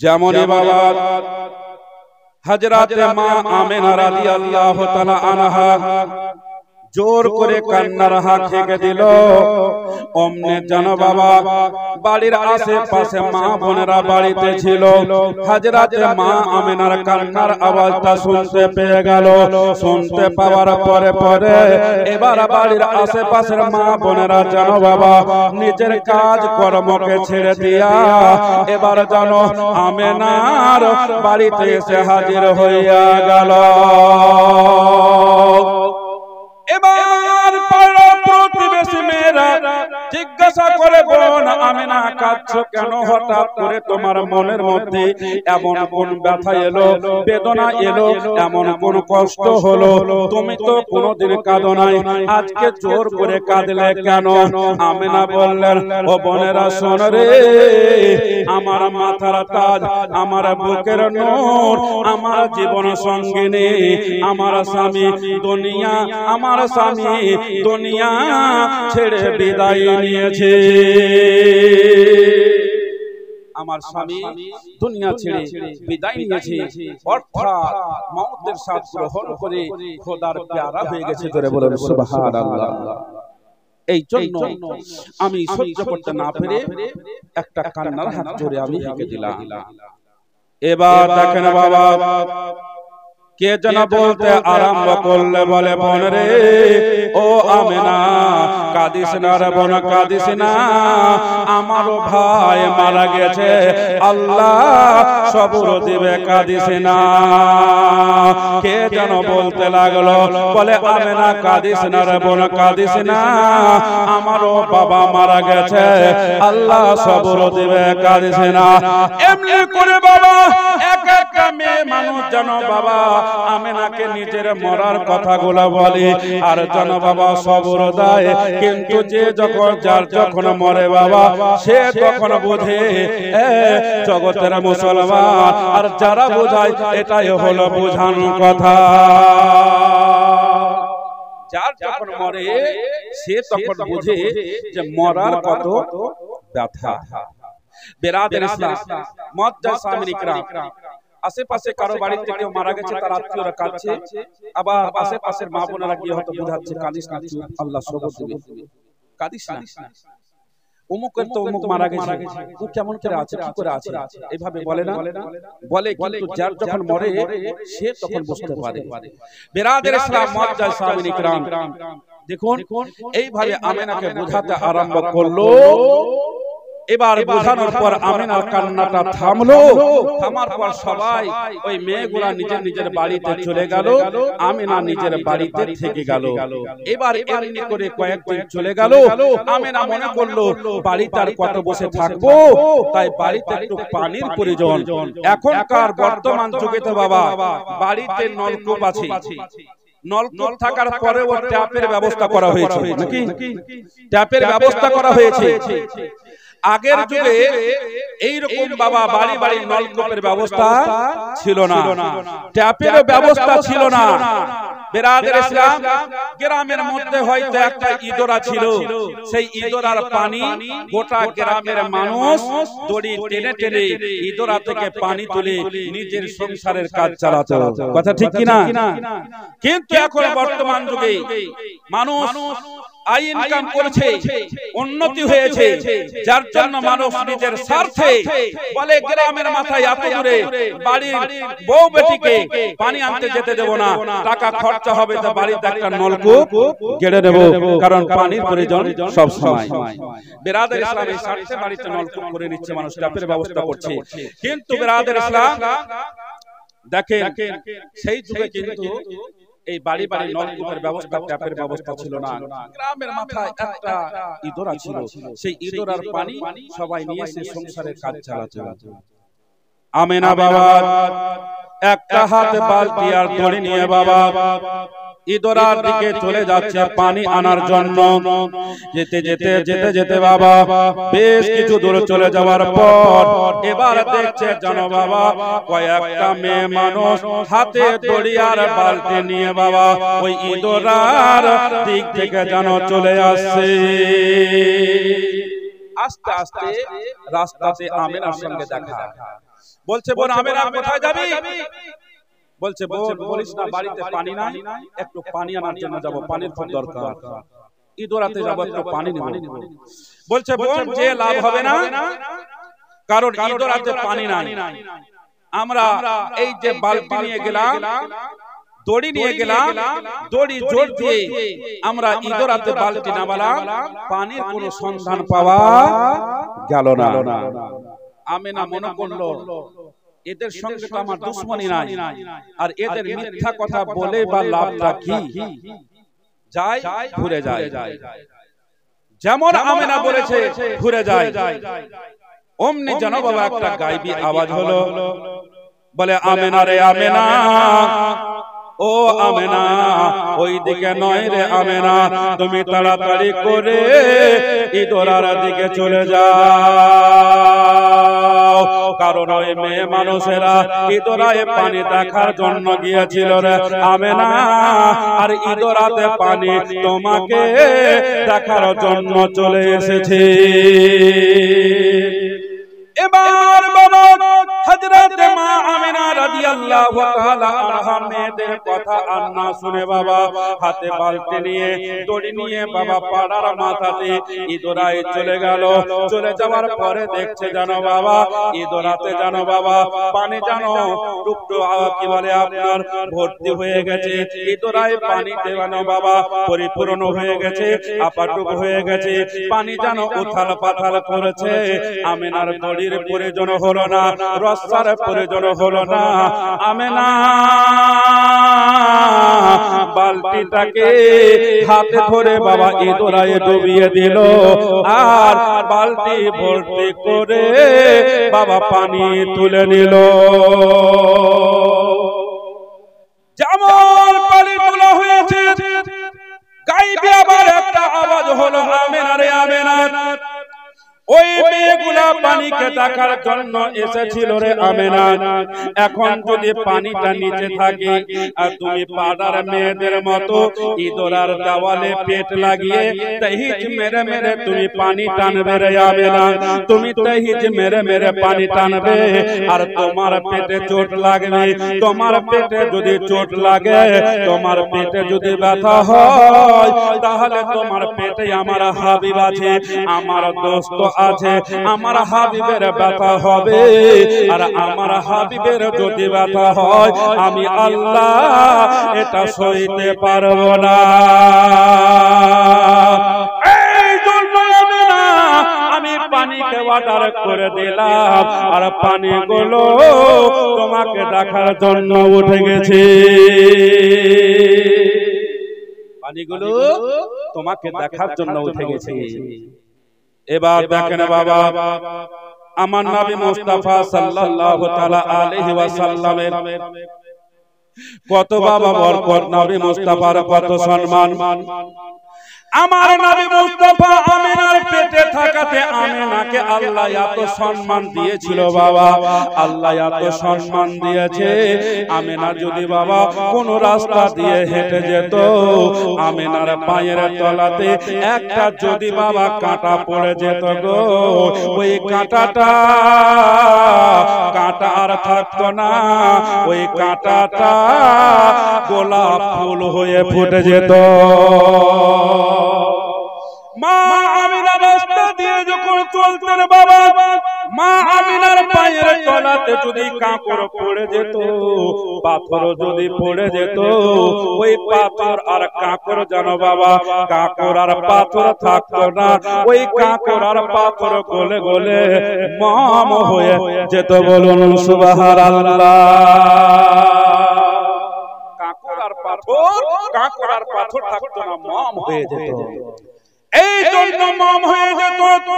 যেমনই বাবা হযরতে মা আমেনা রাদিয়াল্লাহু তাআলা আনহা জোর করে কান্নার হাত থেকে দিল, অমনে জানো বাবা বাড়ির আশেপাশে মা বোনেরা বাড়িতে ছিল। হযরতে মা আমেনার কান্নার আওয়াজটা শুনতে পেয়ে গেল। শুনতে পাওয়ার পরে পরে এবার বাড়ির আশেপাশের মা বোনেরা জানো বাবা নিজের কাজ কর্মকে ছেড়ে দিয়া এবার জানো আমেনার বাড়িতে এসে হাজির হইয়া গেল। এবার পাড়া প্রতিবেশী মেয়েরা জিজ্ঞাসা করে, বোন আমেনা কাঁদছো কেন? হঠাৎ করে তোমার মনের মধ্যে এমন কোন ব্যথা এলো, বেদনা এলো, এমন কোন কষ্ট হলো? তুমি তো কোনোদিন কাঁদো নাই, আজকে জোর করে কাঁদলে কেন? আমেনা বললেন, ও বোনেরা শোন রে, আমার মাথার তাজ, আমার বুকের নূর, আমার জীবন সঙ্গিনী, আমার স্বামী দুনিয়া, আমার স্বামী দুনিয়া ছেড়ে বিদায় নিয়েছে। আমার স্বামী দুনিয়া ছেড়ে বিদায় নিয়েছে, অর্থাৎ মওতের স্বাদ গ্রহণ করে খোদার প্যারা হয়ে গেছে। ধরে বলেন সুবহানাল্লাহ। এই জন্য আমি সহ্য করতে না পেরে একটা কান্নার হাত জোরে আমি হেঁকে দিলাম। এবার দেখেন বাবা কে যেন বলতে আরম্ভ করলে, বলে বোন রে, ও আমেনা কাঁদিস না রে বোন, কাঁদিস না, আমারও ভাই মারা গেছে, আল্লাহ সবর দিবে, কাঁদিস না। কে যেন বলতে লাগলো, বলে আমেনা কাঁদিস না রে বোন, কাঁদিস না, আমারও বাবা মারা গেছে, আল্লাহ সবর দিবে, কাঁদিস না। এমনি করে বাবা এক একটা মেয়ে মানুষ যেন বাবা আমেনাকে নিজের মরার কথাগুলো বলে আর যেন বাবা সবর দেয়। কিন্তু যে যখন যার যখন মরে বাবা সে তখন বোঝে জগতের মুসলমান, আর যারা বোঝায় এটাই হলো বোঝানোর কথা। যার যখন মরে সে তখন বুঝে যে মরার কত ব্যথা। বেরাদের ইসলাম মুআজ্জাজ সামিন ইকরাম, আশেপাশে কারো বাড়িতে কেউ মারা গেছে, তার আত্মীয়রা কাঁদছে, আবার আশেপাশের মা বোনেরা গিয়ে হয়তো বোঝাচ্ছে, কাঁদিস না, আল্লাহ সবর দিবে, কাঁদিস না, অমুকের তো অমুক মারা গেছে, ও কেমন করে আছে, কি করে আছে, এইভাবে বলে না, বলে। কিন্তু যার যখন মরে সে তখন বুঝতে পারে। বেরাদের ইসলাম মুআজ্জাজ সামিন ইকরাম দেখুন এইভাবে আমেনাকে বোঝাতে আরম্ভ করলো। এবার বোঝানোর পর আমেনার কান্নাটা থামলো। থামার পর সবাই ওই মেয়েগুলা নিজের নিজের বাড়িতে চলে গেল, আমেনা নিজের বাড়িতে থেকে গেল। এবার এমনি করে কয়েকদিন চলে গেল। আমেনা মনে করলো বাড়িতে আর কত বসে থাকবো, তাই বাড়িতে একটু পানির প্রয়োজন। এখনকার বর্তমান যুগে তো বাবা বাড়িতে নলকূপ আছে, নলকূপ থাকার পরেও ট্যাপের ব্যবস্থা করা হয়েছে, নাকি ট্যাপের ব্যবস্থা করা হয়েছে। আগের যুগে এইরকম বাবা বাড়ি বাড়ি নলকূপের ব্যবস্থা ছিল না, ট্যাপের ব্যবস্থা ছিল না। বেরাদের ইসলাম গ্রামের মধ্যে হয়তো একটা ইদরা ছিল, সেই ইদরার পানি গোটা গ্রামের মানুষ দড়ি টেনে টেনে ইদরা থেকে পানি তুলে নিজের সংসারের কাজ চালাতো। কথা ঠিক কিনা? কিন্তু এখন বর্তমান যুগে মানুষ আই ইনকাম করেছে, উন্নতি হয়েছে, যার জন্য মানুষ নিজের স্বার্থে বলে গ্রামের মাথায় এত দূরে বাড়ির বউ বেটিকে পানি আনতে যেতে দেব না, টাকা খরচা হবে তো বাড়িতে একটা নলকূপ গেড়ে দেব, কারণ পানির প্রয়োজন সব সময়। বেরাদের ইসলামের স্বার্থে বাড়িতে নলকূপ করে নিচ্ছে মানুষ, ট্যাপের ব্যবস্থা করছে। কিন্তু বেরাদের ইসলাম দেখেন সেই যুগে কিন্তু এই বাড়ি বাড়ি নলকূপের ব্যবস্থা, ট্যাপের ব্যবস্থা ছিল না। গ্রামের মাথায় একটা ইদরা ছিল, সেই ইদরার পানি সবাই নিয়ে এসে সংসারের কাজ চালাতো। আমেনা বাবা একটা হাতে বালতি আর দড়ি নিয়ে বাবা ইদরার দিকে চলে যাচ্ছে পানি আনার জন্য। যেতে যেতে যেতে যেতে বাবা বেশ কিছু দূর চলে যাওয়ার পর এবার দেখছে জানো বাবা কয়েকটা মেয়ে মানুষ হাতে দড়ি আর বালতি নিয়ে বাবা ওই ইদরার দিক থেকে যেন চলে আসছে। আস্তে আস্তে রাস্তাতে আমেনার সঙ্গে দেখা। বলছে বোন আমেনা কোথায় যাবি? বলছে বোন বলিস না বাড়িতে পানি নাই, একটু পানি আনার জন্য যাব, পানির খুব দরকার, ঈদরাতে যাব, একটু পানি নেব। বলছে বোন যে লাভ হবে না, কারণ ঈদরাতে পানি নাই। আমরা এই যে বালতি নিয়ে গেলাম, দড়ি নিয়ে গেলাম, দড়ি জোর দিয়ে আমরা ঈদরাতে বালতি নামালাম, পানির কোনো সন্ধান পাওয়া গেল না। আমেনা মনে করলো এদের সঙ্গে তো আমার দুশ্মনী নাই, আর এদের মিথ্যা কথা বলে বা লাভটা কি, যায় ঘুরে যায়। যেমন আমেনা বলেছে ঘুরে যায়, অমনি জানো বাবা একটা গায়েবী আওয়াজ হলো, বলে আমেনা রে আমেনা, ও আমেনা ওই দিকে নয় রে আমেনা, তুমি তাড়াতাড়ি করে ঈদরার দিকে চলে যাও, কারণ ওই মেয়ে মানুষেরা ঈদরায় পানি দেখার জন্য গিয়েছিল রে আমেনা, আর ঈদরাতে পানি তোমাকে দেখার জন্য চলে এসেছে। এবার বাবা হযরত মা আমিনা রাদিয়াল্লাহু তাআলা আনহা মেয়েদের কথা আর না শুনে বাবা হাতে বালতি নিয়ে দড়ি নিয়ে বাবা পাড়ার মাথাতে ঈদরায় চলে গেল। চলে যাওয়ার পরে দেখছে জানো বাবা ঈদরাতে জানো বাবা পানি জানো টুকটু কি বলে আপনার ভর্তি হয়ে গেছে, ঈদরায় পানিতে জানো বাবা পরিপূর্ণ হয়ে গেছে, আপাটুক হয়ে গেছে, পানি জানো উথাল পাথাল করেছে। আমিনার দড়ির প্রয়োজন হলো না, রস্সার প্রয়োজন হলো না, আমেনা বালতিটাকে হাতে ধরে বাবা ঈদরায় ডুবিয়ে দিল, আর বালতি ভর্তি করে বাবা পানি তুলে নিল। যেমন পানি তোলা হয়েছে, গায়েবী আবার একটা আওয়াজ হলো আমেনা রে আমেনা, ওই মেয়েগুলা পানিকে দেখার জন্য এসেছিল রে আমেনা, এখন যদি পানিটা নিচে থাকে আর তুমি পাড়ার মেয়েদের মতো ঈদরার দেওয়ালে পেট লাগিয়ে তাহিজ মেরে মেরে তুমি পানি টানবে রে আমেনা, তুমি তাহিজ মেরে মেরে পানি টানবে, আর তোমার পেটে চোট লাগবে। তোমার পেটে যদি চোট লাগে, তোমার পেটে যদি ব্যথা হয়, তাহলে তোমার পেটে আমার হাবিব আছে, আমার দোস্ত আছে, আমার হাবিবের ব্যথা হবে, আর আমার হাবিবের যদি ব্যথা হয় আমি আল্লাহ এটা সইতে পারবো না। এই জন্য আমি পানিকে অর্ডার করে দিলাম, আর পানিগুলো তোমাকে দেখার জন্য উঠে গেছে, পানিগুলো তোমাকে দেখার জন্য উঠে গেছে। এবার দেখেন বাবা আমার নবী মুস্তাফা সাল্লাল্লাহু তাআলা আলাইহি ওয়াসাল্লামের কত বাবা বরকত, নবী মুস্তাফার কত সম্মান। আমার নবী মুস্তাফা আমিনার পেটে থাকাতে আমিনাকে আল্লাহ এত সম্মান দিয়েছিল বাবা, আল্লাহ এত সম্মান দিয়েছে। আমিনা যদি বাবা কোন রাস্তা দিয়ে হেঁটে যেত, আমিনার পায়ের তলাতে একটা যদি বাবা কাঁটা পড়ে যেত গো, ওই কাঁটাটা কাঁটা আর থাকতো না, ওই কাঁটাটা গোলাপ ফুল হয়ে ফুটে যেত। মা আমিনা রাস্তা দিয়ে যখন চলতেন বাবা, মা আমিনার পায়ের তলাতে যদি কাঁকড় পড়ে যেত, পাথর যদি পড়ে যেত, ওই পাথর আর কাঁকড় জানো বাবা, কাঁকড় আর পাথর থাকতো না, ওই কাঁকড় আর পাথর গলে গলে মম হয়ে যেত। বলুন সুবহানাল্লাহ। কাঁকড় আর পাথর থাকতো না, মম হয়ে যেত। এই জন্য মম হয়ে যেত।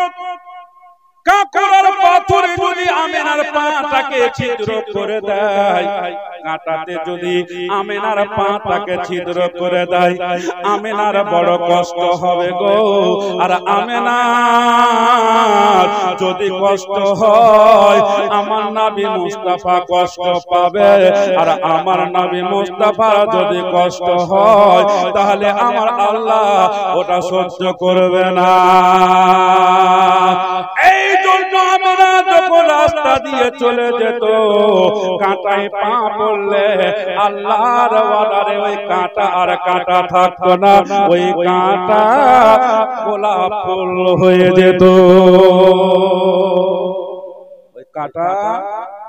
কাঁকড় আর পাথর যদি আমিনা আমেনার পাটাকে ছিদ্র করে দেয়, কাঁটাতে যদি আমেনার পাটাকে ছিদ্র করে দেয়, আমেনার বড় কষ্ট হবে গো। আর আমেনার যদি কষ্ট হয়, আমার নবী মুস্তাফা কষ্ট পাবে। আর আমার নবী মুস্তাফা যদি কষ্ট হয়, তাহলে আমার আল্লাহ ওটা সহ্য করবে না। এই জন্য আমরা যখন রাস্তা দিয়ে চলে যেত, কাঁটায় পা পড়লে আল্লাহর ওয়াদারে ওই কাঁটা আর কাঁটা থাকতো না, ওই কাঁটা গোলাপ ফুল হয়ে যেত। ওই কাঁটা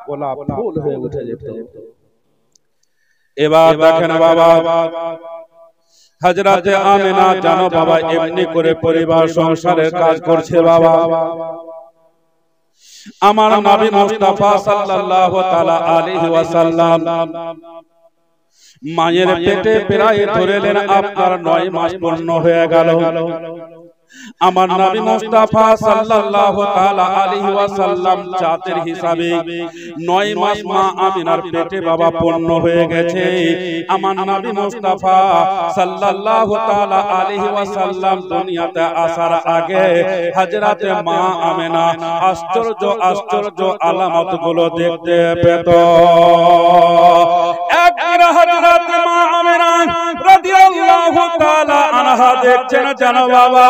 গোলাপ ফুল হয়ে উঠে যেত। এবার দেখেন বাবা, হযরতে আমিনা জানো বাবা এমনি করে পরিবার সংসারের কাজ করছে বাবা। আমার নবী মুস্তাফা সাল্লাল্লাহু তাআলা আলাইহি ওয়াসাল্লাম মায়ের পেটে প্রায় ধরেলেন আপনার 9 মাস পূর্ণ হয়ে গেল। আমার নবী মুস্তাফা সাল্লাল্লাহু তাআলা আলাইহি ওয়াসাল্লাম জাতের হিসাবে 9 মাস মা আমিনার পেটে বাবা পূর্ণ হয়ে গেছে। আমার নবী মুস্তাফা সাল্লাল্লাহু তাআলা আলাইহি ওয়াসাল্লাম দুনিয়াতে আসার আগে হযরতে মা আমিনা আশ্চর্য আশ্চর্য আলামতগুলো দেখতে পেত। একবার হযরতে মা আমিনা রাদিয়াল্লাহু তাআলা আনহা দেখছেন জানো বাবা,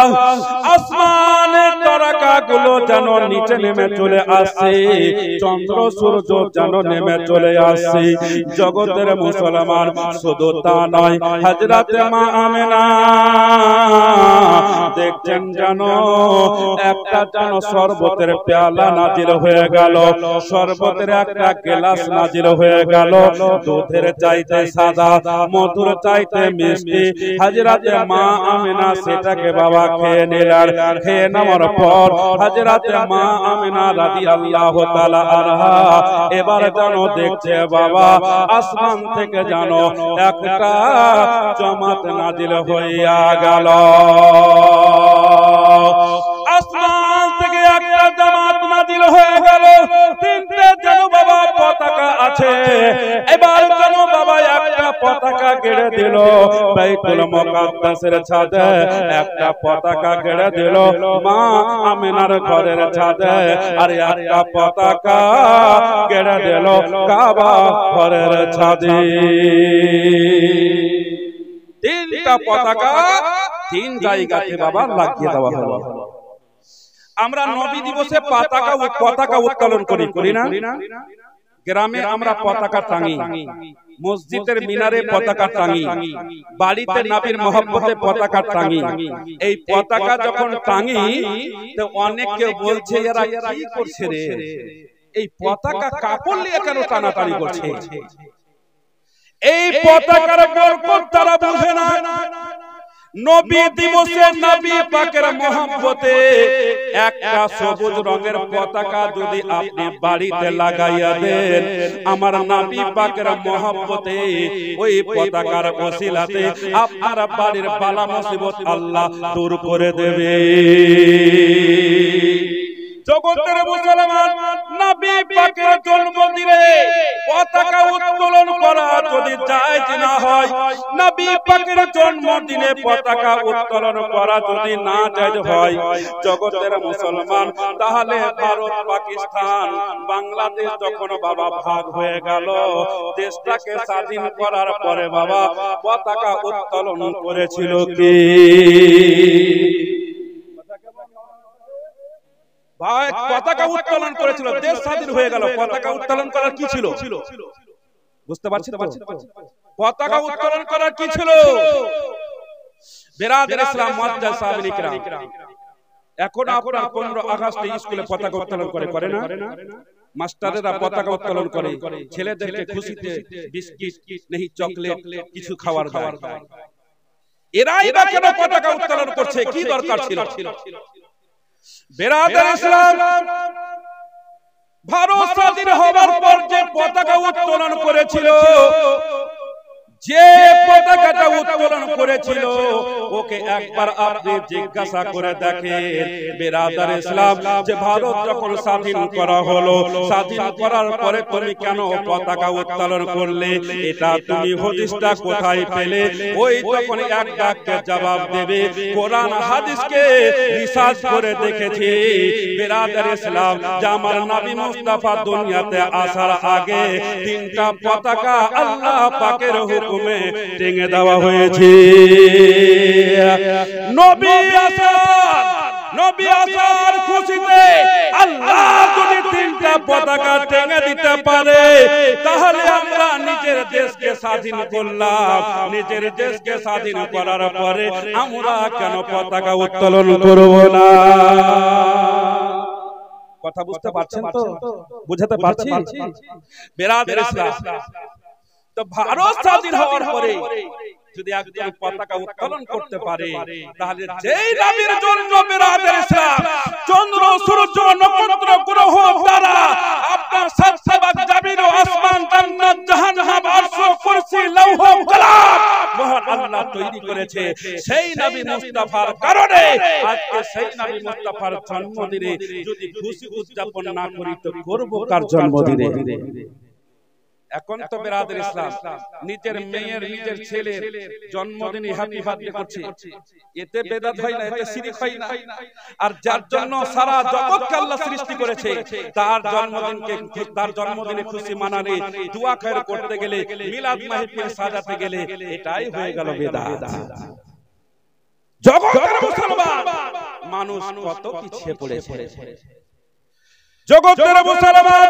আসমানের তারকাগুলো যেন নিচে নেমে চলে আসছে, চন্দ্র সূর্য যেন নেমে চলে আসছে। জগতের মুসলমান শুধু তা নয়, হযরতে মা আমিনা দেখছেন যেন একটা যেন শরবতের পেয়ালা নাজিল হয়ে গেল, শরবতের একটা গ্লাস নাজিল হয়ে গেল, দুধের চাইতে সাদা, মধুর চাইতে মিষ্টি। হযরতে মা আমিনা সেটাকে বাবা খেয়ে নিলেন। খেয়ে নেওয়ার পর হযরতে মা আমিনা রাদিয়াল্লাহু তাআলা আনহা এবার যেন দেখছে বাবা আসমান থেকে যেন একটা জামাত নাজিল হইয়া গেল। আসমান থেকে একটা জামাত নাজিল হয়ে গেল, তিনটে যেন বাবা পতাকা আছে। এবার যেন বাবা একটা পতাকা গেড়ে দিল বাইতুল মুকাদ্দাসের ছাদে, একটা পতাকা গেড়ে দিল মা আমিনার ঘরের ছাদে, আর একটা পতাকা গেড়ে দিল কাবা ঘরের ছাদে। তিনটা পতাকা তিন জায়গাতে বাবা লাগিয়ে দেওয়া হলো। আমরা নবী দিবসে পতাকা উত্তোলন করি না? গ্রামে আমরা পতাকা টাঙি, মসজিদের মিনারে পতাকা টাঙি, বাড়িতে নবীর মহব্বতে পতাকা টাঙি। এই পতাকা যখন টাঙি তো অনেকে বলছে এরা কি করছে রে, এই পতাকা কাপড় নিয়ে কেন টানাটানি করছে? এই পতাকার বরকত তারা বুঝে না। নবী দিবসে নবী পাকের মহব্বতে একটা সবুজ রঙের পতাকা যদি আপনি বাড়িতে লাগাইয়া দেন, আমার নবী পাকের মহব্বতে ওই পতাকার ওসিলাতে আপনার বাড়ির বালা মুসিবত আল্লাহ দূর করে দেবে। জগতের মুসলমান, নবী পাকের জন্মদিনে পতাকা উত্তোলন করা যদি জায়েজ না হয়, নবী পাকের জন্মদিনে পতাকা উত্তোলন করা যদি না জায়েজ হয়, জগতের মুসলমান, তাহলে ভারত, পাকিস্তান, বাংলাদেশ যখন বাবা ভাগ হয়ে গেল, দেশটাকে স্বাধীন করার পরে বাবা পতাকা উত্তোলন করেছিল কি? পতাকা উত্তোলন করেছিল, দেশ স্বাধীন হয়ে গেল। পতাকা উত্তোলন করার কি ছিল? বুঝতে পারছেন? পতাকা উত্তোলন করার কি ছিল? বিরাদর ইসলাম মুআজ্জাজ সাহাবায়ে কিরাম, এখন আপনার 15 আগস্টে স্কুলে পতাকা উত্তোলন করে না? মাস্টাররা পতাকা উত্তোলন করে, ছেলেদেরকে খুশিতে বিস্কিট নেই চকলেট কিছু খাওয়ার দেয়। এরাই বা কেন পতাকা উত্তোলন করছে? কি দরকার ছিল? বিরাদর ইসলাম, ভারত স্বাধীন হবার পর যে পতাকা উত্তোলন করেছিল, যে পতাকাটা উত্তোলন করেছিল ওকে একবার আপনি জিজ্ঞাসা করে দেখেন বিরাদার ইসলাম, যে ভারত যখন স্বাধীন করা হলো, স্বাধীন করার পরে তুমি কেন পতাকা উত্তোলন করলে? এটা তুমি হাদিসটা কোথায় পেলে? ওই তখন এক ডাককে জবাব দেবে, কোরআন হাদিসকে রিসার্চ করে দেখেছি বিরাদার ইসলাম, যে আমার নবী মুস্তাফা দুনিয়াতে আসার আগে তিনটা পতাকা আল্লাহ পাকের হুকুমে টেঙে দেওয়া হয়েছে। নবী আসার খুশিতে আল্লাহ যদি তিনটা পতাকা টেঙে দিতে পারে, তাহলে আমরা নিজের দেশকে স্বাধীন করলাম। নিজের দেশকে স্বাধীন করার পরে আমরা কেন পতাকা উত্তোলন করব না? কথা বুঝতে পারছেন তো? বুঝাতে পারছি? বিরাদার ইসলাম, তো ভারত স্বাধীন হওয়ার পরে যদি একজন পতাকা উত্তোলন করতে পারে, তাহলে যেই নবীর জন্য বিরাদার ইসলাম চন্দ্র সূর্য নক্ষত্র গ্রহ তারা আপনার সাত সাবাক জমিন ও আসমান জান্নাত জাহান্নাম আরশ কুরসি লৌহ কালাম মহান আল্লাহ তৈরি করেছে, সেই নবী মুস্তাফার কারণে আজকে সেই নবী মুস্তাফার জন্মদিনে যদি খুশি উদযাপন না করি তো করব কার জন্মদিনে? এখন তো বিরাদার ইসলাম নিজের মেয়ের নিজের ছেলের জন্মদিনে হ্যাপি বার্থডে করছে, এতে বেদাত হয় না, এতে শিরক হয় না। আর যার জন্য সারা জগৎকে আল্লাহ সৃষ্টি করেছে তার জন্মদিনে খুশি মানালে, দোয়া খায়ের করতে গেলে, মিলাদ মাহফিল সাজাতে গেলে, এটাই হয়ে গেল বেদাত। জগতের মুসলমান মানুষ কত পিছিয়ে পড়েছে। জগতের মুসলমান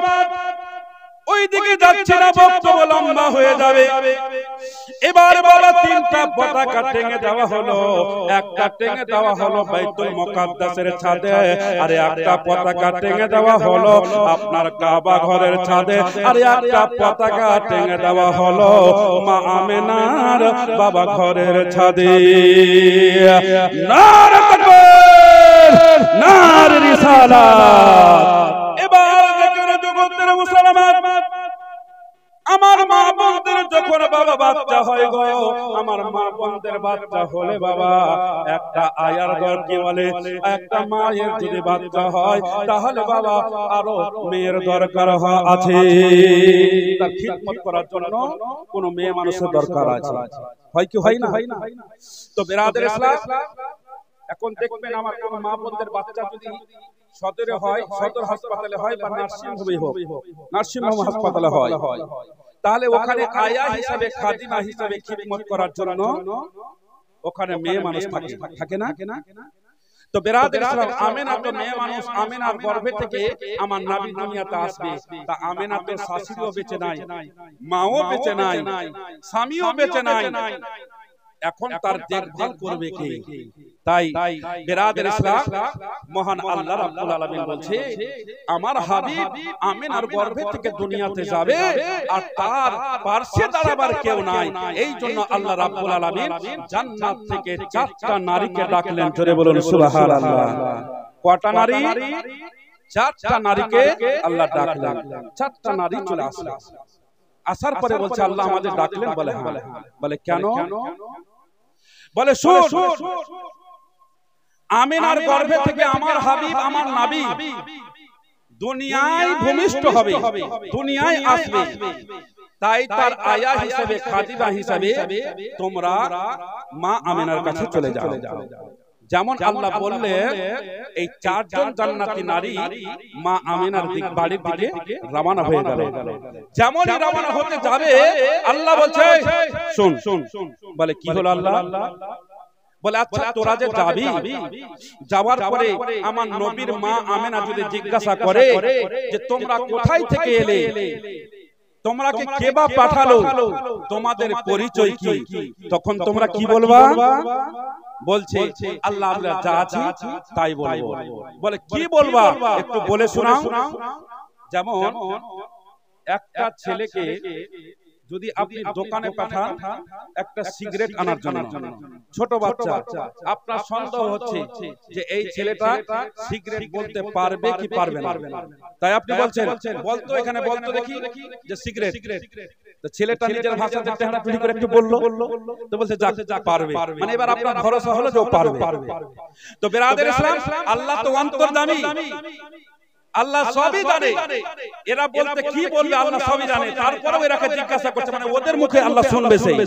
ওই দিকে যাচ্ছে না, বক্তব্য লম্বা হয়ে যাবে। এবার বলা তিনটা পতাকা টেঙে দেওয়া হলো, একটা টেঙে দেওয়া হলো বাইতুল মুকাদ্দাসের ছাদে, আর একটা পতাকা টেঙে দেওয়া হলো আপনার কাবা ঘরের ছাদে, আর একটা পতাকা টেঙে দেওয়া হলো মা আমেনার বাবা ঘরের ছাদে। নারে তাকবীর, নারে রিসালাত। এবার দেখুন জগতের মুসলমান, আমার মা বোনদের যখন বাবা বাচ্চা হয় গো, আমার মা বোনদের বাচ্চা হলে বাবা একটা আয়ার ঘর কি বলে, একটা মায়ের যদি বাচ্চা হয় তাহলে বাবা আরো মেয়ের দরকার আছে, তার খিদমত করার জন্য কোন মেয়ে মানুষের দরকার আছে, হয় কি হয় না? তো বিরাদার ইসলাম, এখন দেখবেন আমার মা বোনদের বাচ্চা যদি সদরে হয়, সদর হাসপাতালে হয় বা নার্সিং হোমে হোক, নার্সিং হোম হাসপাতালে হয়, তাহলে ওখানে আয়া হিসাবে, খাদিমা হিসাবে খিদমত করার জন্য ওখানে মেয়ে মানুষ থাকে না? তো বিরাদার ইসলাম, আমেনা তো মেয়ে মানুষ, আমেনার গর্ভে থেকে আমার নবী দুনিয়াতে আসবে। তা আমেনা তো শাশুড়িও বেঁচে নাই, মাও বেঁচে নাই, স্বামীও বেঁচে নাই, এখন তার দেখভাল করবে কে? তাই বিরাদার ইসলাম, মহান আল্লাহ রাব্বুল আলামিন বলছে আমার হাবিব আমিনার গর্ভে থেকে দুনিয়াতে যাবে আর তার পার্শ্বে দাঁড়াবার কেউ নাই। এই জন্য আল্লাহ রাব্বুল আলামিন জান্নাত থেকে চারটা নারীকে ডাকলেন, জোরে বলুন সুবহানাল্লাহ। কয়টা নারী? চারটা নারীকে আল্লাহ ডাকলেন। চারটা নারী চলে আসলো, আসার পরে বলছে আল্লাহ আমাদের ডাকলেন? বলে হ্যাঁ। বলে কেন? বলে শোন, আমিনার গর্ভে থেকে আমার হাবিব, আমার নবী দুনিয়ায় ভূমিষ্ঠ হবে, দুনিয়ায় আসবে, তাই তার আয়া হিসেবে, খাদিজা হিসেবে তোমরা মা আমিনার কাছে চলে যাও। যেমন আল্লাহ বললেন এই চারজন জান্নাতি নারী মা আমিনার বাড়ির দিকে রওনা হয়ে গেল। যেমনই রওনা হতে যাবে আল্লাহ বলছে শুন। বলে কি হলো আল্লাহ? বলে আচ্ছা তোরা যে যাবি, যাওয়ার পরে আমার নবীর মা আমিনা যদি জিজ্ঞাসা করে যে তোমরা কোথায় থেকে এলে, তোমরাকে কে বা পাঠালো, তোমাদের পরিচয় কি, তখন তোমরা কি বলবা? বলছে আল্লাহ আমরা যা আছি তাই বলবো। বলে কি বলবা একটু বলে শোনাও। যেমন একটা ছেলেকে যদি আপনি দোকানে পাঠান একটা সিগারেট আনার জন্য, ছোট বাচ্চা, আপনার সন্দেহ হচ্ছে যে এই ছেলেটা সিগারেট বলতে পারবে কি পারবে না, তাই আপনি বলছেন বলতো এখানে বলতো দেখি যে সিগারেট। তো ছেলেটা নিজের ভাষাতে টেহারাটুলি করে একটু বললো, তো বলছে যাক পারবে, মানে এবার আপনার ভরসা হলো যে ও পারবে। তো বিরাদর ইসলাম, আল্লাহ তো অন্তর্যামী, আল্লাহ সবই জানে। এরা বলতে কি বলবে আল্লাহ সবই জানে, তারপরেও এরাকে জিজ্ঞাসা করছে, মানে ওদের মুখে আল্লাহ শুনবে সেই।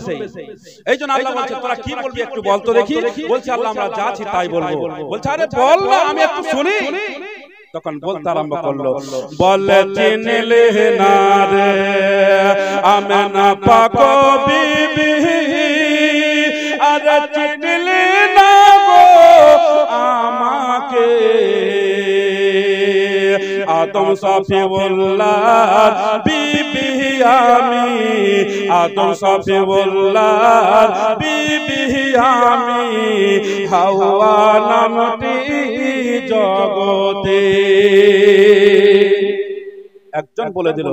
এই জন্য আল্লাহ বলছে তোরা কি বলবি একটু বলতো দেখি। বলছে আল্লাহ আমরা যা আছি তাই বলবো। বলছে আরে বল না, আমি একটু শুনি। তখন বলতে আরম্ভ করলো, বলে চিনলে না রে আমেনা পাক বিবি, আরে চিনলে না গো আমাকে, আদম সফিউল্লাহ বিবি আমি, আদম সফিউল্লাহ বিবি আমি, হাওয়া নামটি জগতে। একজন বলে দিল,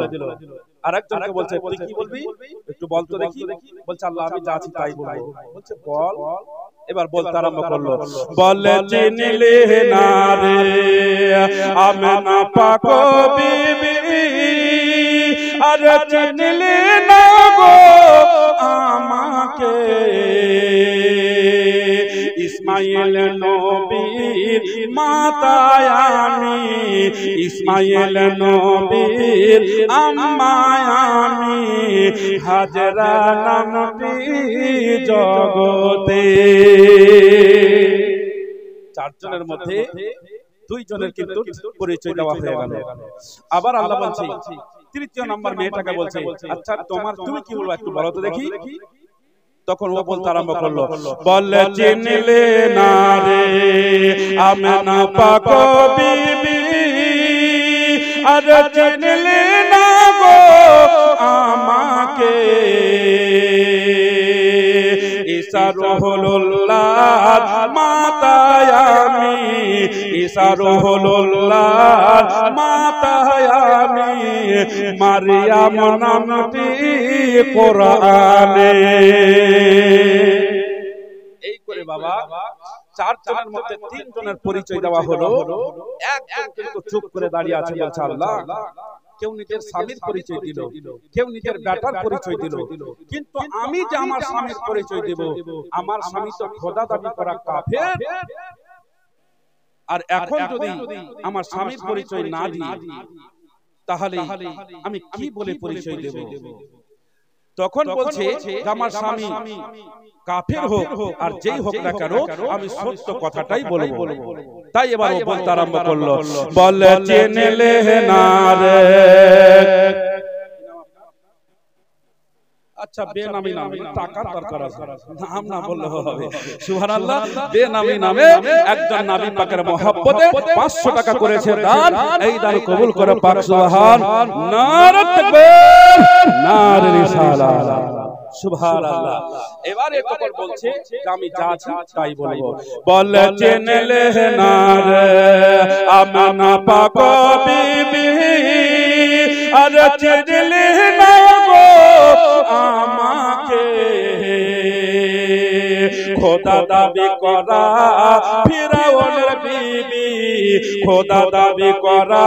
আর একজনকে বলছে তুই কি বলবি একটু বলতো দেখি। বলছে আল্লাহ আমি যা আছি তাই বলবো। বলছে বল। এবার বলতে আরম্ভ করলো, বলে চিনলে না রে আমেনা পাক বিবি, আরে চিনলে না গো আমাকে, ইসমাইল নবীর মাতায় আমি, ইসমাইল নবীর আম্মায় আমি, হাজরা নামটি জগতে। চারজনের মধ্যে দুইজনের কিন্তু পরিচয় দেওয়া হয়ে গেল। আবার আল্লাহ বলছে তৃতীয় নাম্বার মেয়েটাকে বলছে, আচ্ছা তুমি কি বলবো একটু বলো তো দেখি। তখন ও বলতে আরম্ভ করলো, বলে চিনলে না রে আমেনা পাক বিবি, আরে চিনলে না গো আমাকে, ঈসা রুহুল্লাহ মাতায় আমি, ঈসা রুহুল্লাহ মাতায় আমি, মারিয়াম নামটি কোরআনে। এই করে বাবা চারজনের মধ্যে তিনজনের পরিচয় দেওয়া হলো। একজন কিন্তু চুপ করে দাঁড়িয়ে আছে, বলছে আল্লাহ কেউ নিজের স্বামীর পরিচয় দিল, কেউ নিজের বেটার পরিচয় দিল, কিন্তু আমি যে আমার স্বামীর পরিচয় দেব, আমার স্বামী তো খোদা দাবি করা কাফের, আর এখন যদি আমার স্বামীর পরিচয় না দিই তাহলে আমি কি বলে পরিচয় দেব। তখন বলছে আমার স্বামী কাফের হোক আর যেই হোক না কেন আমি সত্য কথাটাই বলবো। তাই এবার ও বলতে আরম্ভ করলো, বলে চিনলে না রে, আচ্ছা বেনামি নামে টাকার দরকার আছে, নাম না বললে হবে। সুবহানাল্লাহ, বেনামি নামে একজন নবী পাকের মহব্বতে 500 টাকা করেছে দান, এই দান কবুল করে পাক সুবহান। নারে তাকবীর, নারে রিসালাত, সুবহানাল্লাহ। এবারে তখন বলছে আমি যা আছি তাই বলবো। বলে চিনলে না রে আমেনা পাক বিবি, আরে চিনলে না গো আমাকে, খোদা দাবি করা ফিরাউনের বিবি, খোদা দাবি করা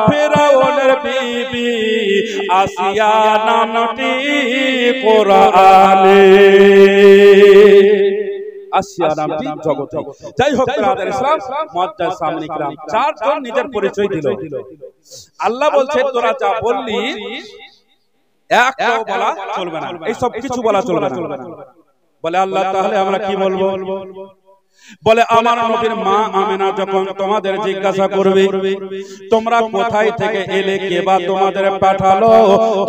ফিরাউনের বিবি, আসিয়া নামটি কোরআনে, আসিয়া নামটি জগতে। যাই হোক ব্রাদার ইসলাম মুআজ্জাজ সামনে کرام চারজন নিজের পরিচয় দিল। আল্লাহ বলছে তোরা যা বললি একটাও বলা চলবে না, এই সব কিছু বলা চলবে না। বলে আল্লাহ তাহলে আমরা কি বলবো? বলে আমার নবীর মা আমেনা যখন তোমাদের জিজ্ঞাসা করবে তোমরা কোথায় থেকে এলে, কে বা তোমাদের পাঠালো,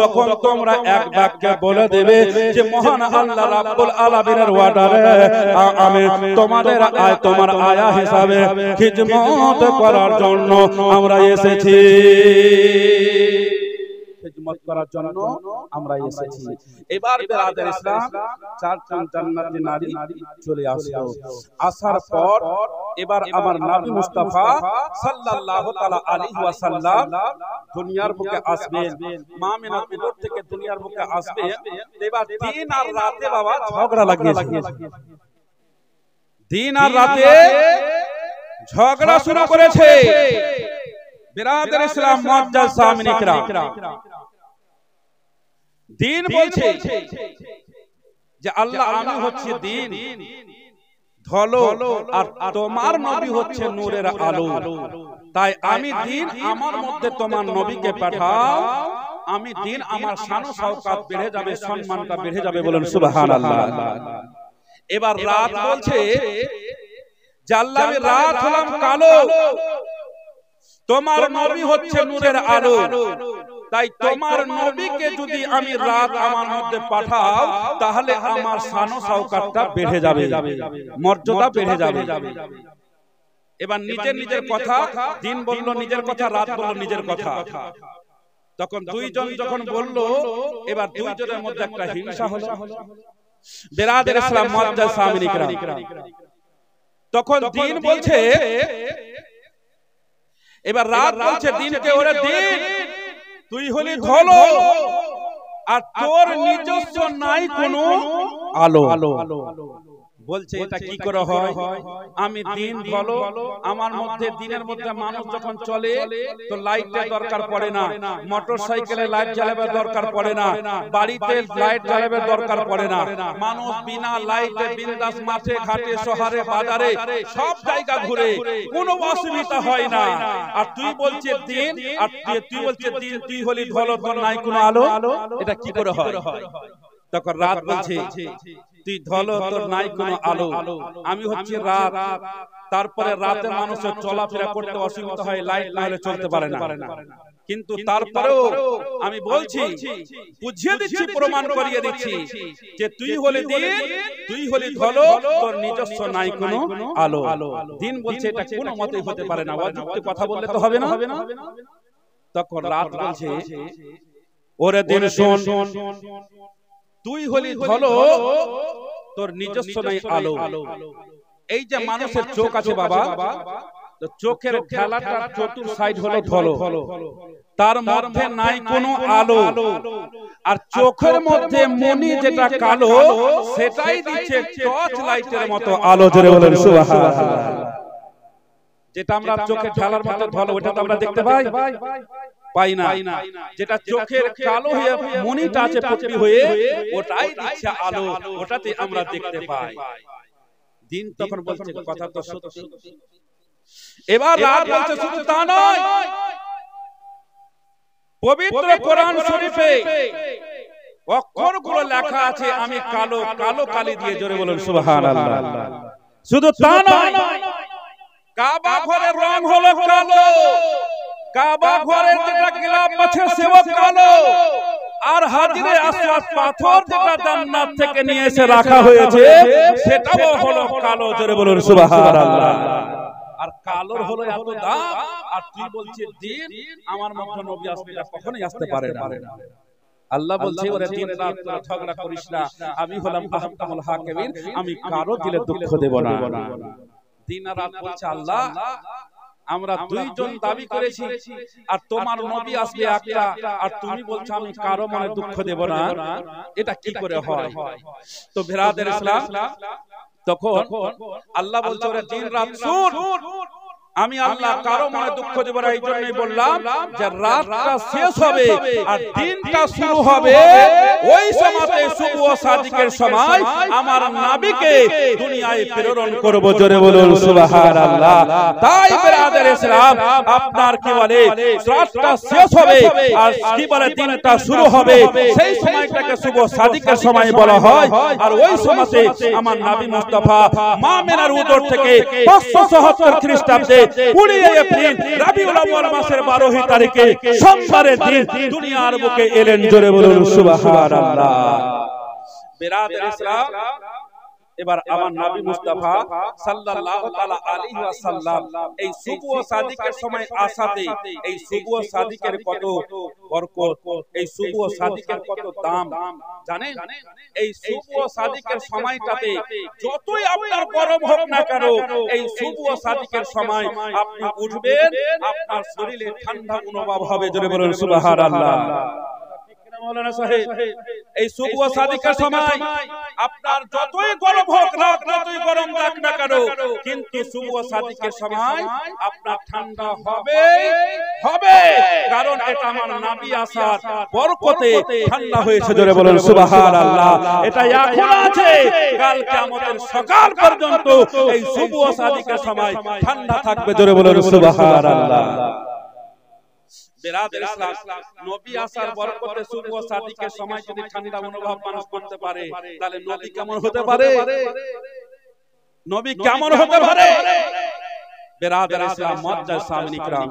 তখন তোমরা এক বাক্যে বলে দেবে যে মহান আল্লাহ রাব্বুল আলামিনের অর্ডারে আমি তোমাদের তোমার আয়া হিসাবে খিদমত করার জন্য আমরা এসেছি। খিদমত করার জন্য আমরা এসেছি। এবার বিরাদার ইসলাম চারজন জান্নাতি নারী চলে আসলো। আসার পর এবার আমার নবী মুস্তাফা সাল্লাল্লাহু তাআলা আলাইহি ওয়াসাল্লাম দুনিয়ার বুকে আসবেন। মা মিনার উদর থেকে দুনিয়ার বুকে আসবেন। এবার দিন আর রাতে বাবা ঝগড়া লাগিয়েছে। দিন আর রাতে ঝগড়া শুরু করেছে। বিরাদার ইসলাম মুআজ্জাজ সামিন ইকরাম, দিন বলছে যে আল্লাহ আমি হচ্ছে দিন ধলো আর তোমার নবী হচ্ছে নূরের আলো, তাই আমি দিন আমার মধ্যে তোমার নবীকে পাঠাও। আমি দিন আমার শান ও শওকত বেড়ে যাবে, সম্মানটা বেড়ে যাবে, বলেন সুবহানাল্লাহ। এবার রাত বলছে যে আল্লাহ আমি রাত হলাম কালো, তোমার নবী হচ্ছে নূরের আলো, তাই তোমার নবীকে যদি আমি রাত আমার মধ্যে পাঠাও তাহলে আমার শান ও শওকতটা বেড়ে যাবে, মর্যাদা বেড়ে যাবে। এবার নিজের নিজের কথা, দিন বলল নিজের কথা, রাত বলল নিজের কথা। তখন দুইজন যখন বলল, এবার দুইজনের মধ্যে একটা হিংসা হলো। বিরাদার ইসলাম মুআজ্জাজ সামিন ইকরাম, তখন দিন বলছে, এবার রাত বলছে দিনকে, ওরে দিন তুই হলি ধলো আর তোর নিজস্ব নাই কোনো আলো। বলছে এটা কি করে হয়? আমি দিন ধলো, আমার মধ্যে দিনের মধ্যে মানুষ যখন চলে তো লাইটের দরকার পড়ে না, মোটর সাইকেলে লাইট জ্বালাবার দরকার পড়ে না, বাড়িতে লাইট জ্বালাবার দরকার পড়ে না। মানুষ বিনা লাইটে বিন্দাস মাঠে ঘাটে শহরে বাজারে সব জায়গা ঘুরে, কোনো অসুবিধা হয় না। আর তুই বলছিস দিন, আর তুই বলছিস দিন তুই হলি ধলো, তোর নাই কোনো আলো। এটা কি করে হয়? তখন রাত বলছে তুই ধলো, তোর নাই কোনো আলো, আমি হচ্ছে রাত। তারপরে রাতে মানুষের চলাফেরা করতে অসুবিধা হয়, লাইট না হলে চলতে পারে না। কিন্তু তারপরেও আমি বলছি, বুঝিয়ে দিচ্ছি, প্রমাণ করিয়ে দিচ্ছি যে তুই হলি দিন, তুই হলি ধলো, তোর নিজস্ব নাই কোনো আলো। দিন বলছে এটা কোনো মতেই হতে পারে না, অযুক্তি কথা বললে তো হবে না। তখন রাত বলছে, ওরে দিন শোন, তুই হলি ধলো, তোর নিজস্ব নাই আলো। এই যে মানুষের চোখ আছে বাবা, তো চোখের খেলাটা চতুর সাইড হলো ধলো, তার মধ্যে নাই কোনো আলো। আর চোখের মধ্যে মনি যেটা কালো, সেটাই দিচ্ছে টর্চ লাইটের মতো আলো। জোরে বলেন সুবহানাল্লাহ। যেটা আমরা চোখের ঢালার মতো ধলো, ওটা তো আমরা দেখতে পাই পাই না। যেটা চোখের কালো হয়ে মনিটা আছে পট্টি হয়ে, ওটাই দিচ্ছে আলো, ওটাতে আমরা দেখতে পাই। দিন তখন বলছে কথা তো সত্যি। এবার রাত বলছে শুধু তা নয়, পবিত্র কোরআন শরীফে অক্ষরগুলো লেখা আছে আমি কালো, কালো কালি দিয়ে, জোরে বলেন সুবহানাল্লাহ। শুধু তা নয়, কাবা ঘরের রং হলো কালো, কাবা ঘরের যেটা গিলাফ আছে সেও কালো, আর হাজরে আসওয়াদ পাথর যেটা জান্নাত থেকে নিয়ে এসে রাখা হয়েছে সেটাও হলো কালো। জোরে বলুন সুবহানাল্লাহ। আর কালোর হলো এত দাম, আর তুই বলছিস দিন আমার মধ্যে নবী আসবে, এটা কখনোই আসতে পারে না। আল্লাহ বলছে ওরে দিন রাত তোরা ঝগড়া করিস না, আমি হলাম আহকামুল হাকিমিন, আমি কারো দিলে দুঃখ দেব না। দিন আর রাত বলছে আল্লাহ আমরা দুইজন দাবি করেছি, আর তোমার নবী আসবে একটা, আর তুমি বলছো আমি কারো মনে দুঃখ দেব না, এটা কি করে হয়? তো বিরাদার ইসলাম, তখন আল্লাহ বলছে ওরে দিন রাত শুন, আমি আল্লাহ কারো মনে দুঃখ দেব না। এই জন্যই বললাম যে রাতটা শেষ হবে আর দিনটা শুরু হবে, ওই সময়তে শুভ ও সাদিকের সময় আমার নবীকে দুনিয়ায় প্রেরণ করব। জোরে বলুন সুবহানাল্লাহ। তাই বিরাদার ইসলাম, আপনার কি বলে রাতটা শেষ হবে আর কি বলে দিনটা শুরু হবে, সেই সময়টাকে শুভ সাদিকের সময় বলা হয়। আর ওই সময়তে আমার নবী মুস্তাফা মা মিনার উদর থেকে 577 খ্রিস্টাব্দে 20 এপ্রিল রবিউল আউয়াল মাসের 12 তারিখে সোমবারের দিন দুনিয়ার বুকে এলেন। জোরে বলুন সুবহানাল্লাহ। বিরাদার ইসলাম, এবার আমার নবী মুস্তাফা সাল্লাল্লাহু তাআলা আলাইহি ওয়াসাল্লাম এই সুবহ ও সাদিকের সময় আসাতে এই সুবহ ও সাদিকের কত বরকত, এই সুবহ ও সাদিকের কত দাম জানেন? এই সুবহ ও সাদিকের সময়টাতে যতই আপনার গরম হোক না কেন, এই সুবহ ও সাদিকের সময় আপনি উঠবেন, আপনার শরীরে ঠান্ডা অনুভব হবে। জোরে বলুন সুবহানাল্লাহ। মৌলানা সাহেব, এই সুবহ ও সাদিকের সময় আপনার যতই গরম হোক না, যতই গরম লাগ না কেন, কিন্তু সুবহ ও সাদিকের সময় আপনার ঠান্ডা হবে হবে, কারণ এটা আমার নবী আসার বরকতে ঠান্ডা হয়েছে। জোরে বলুন সুবহানাল্লাহ। এটা এখন আছে, কাল কিয়ামতের সকাল পর্যন্ত এই সুবহ ও সাদিকের সময় ঠান্ডা থাকবে। জোরে বলুন সুবহানাল্লাহ। বেরাদের ইসলাম, নবী আসার বরকতে সুবহ ও সাদিকের সময় যদি ঠান্ডা অনুভব মানুষ করতে পারে, তাহলে নবী কেমন হতে পারে? নবী কেমন হতে পারে? বেরাদের ইসলাম মুআজ্জাজ সামিন ইকরাম,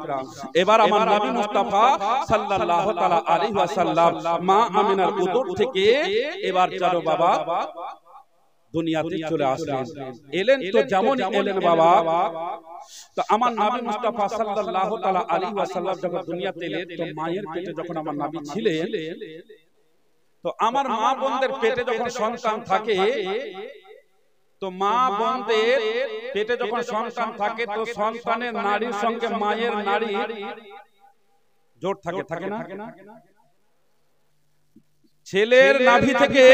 এবার আমার নবী মুস্তাফা সাল্লাল্লাহু তাআলা আলাইহি ওয়াসাল্লাম মা আমিনার উদর থেকে এবার চলো বাবা দুনিয়াতে চলে আসলেন। এলেন তো যেমন এলেন বাবা, তো আমার নবী মুস্তাফা সাল্লাল্লাহু তাআলা আলাইহি ওয়াসাল্লাম যখন দুনিয়াতে এলেন, তো মায়ের পেটে যখন আমার নবী ছিলেন, তো আমার মা বোনদের পেটে যখন সন্তান থাকে, তো মা বোনদের পেটে যখন সন্তান থাকে, তো সন্তানের নাড়ির সঙ্গে মায়ের নাড়ি জোড় থাকে, থাকে না? ছেলের নাভি থেকে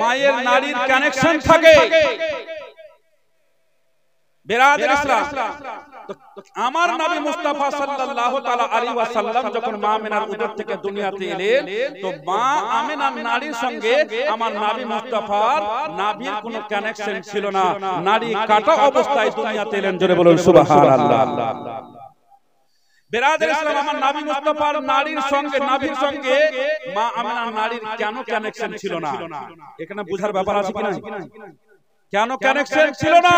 মায়ের নাড়ির কানেকশন থাকে। বেরাদের ইসলাম, আমার নবী মুস্তাফা সাল্লাল্লাহু তাআলা আলাইহি ওয়াসাল্লাম যখন মা আমিনার উদর থেকে দুনিয়াতে এলেন, তো মা আমিনার নাড়ির সঙ্গে আমার নবী মুস্তাফার নাভির কোনো কানেকশন ছিল না, নাড়ি কাটা অবস্থায় দুনিয়াতে এলেন। জোরে বলুন সুবহানাল্লাহ। বেরাদের ইসলাম, আমার নবী মুস্তাফার নাড়ির সঙ্গে নাভির সঙ্গে মা আমিনার নাড়ির কেন কানেকশন ছিল না? এখানে বুঝার ব্যাপার আছে কি না? কেন কানেকশন ছিল না?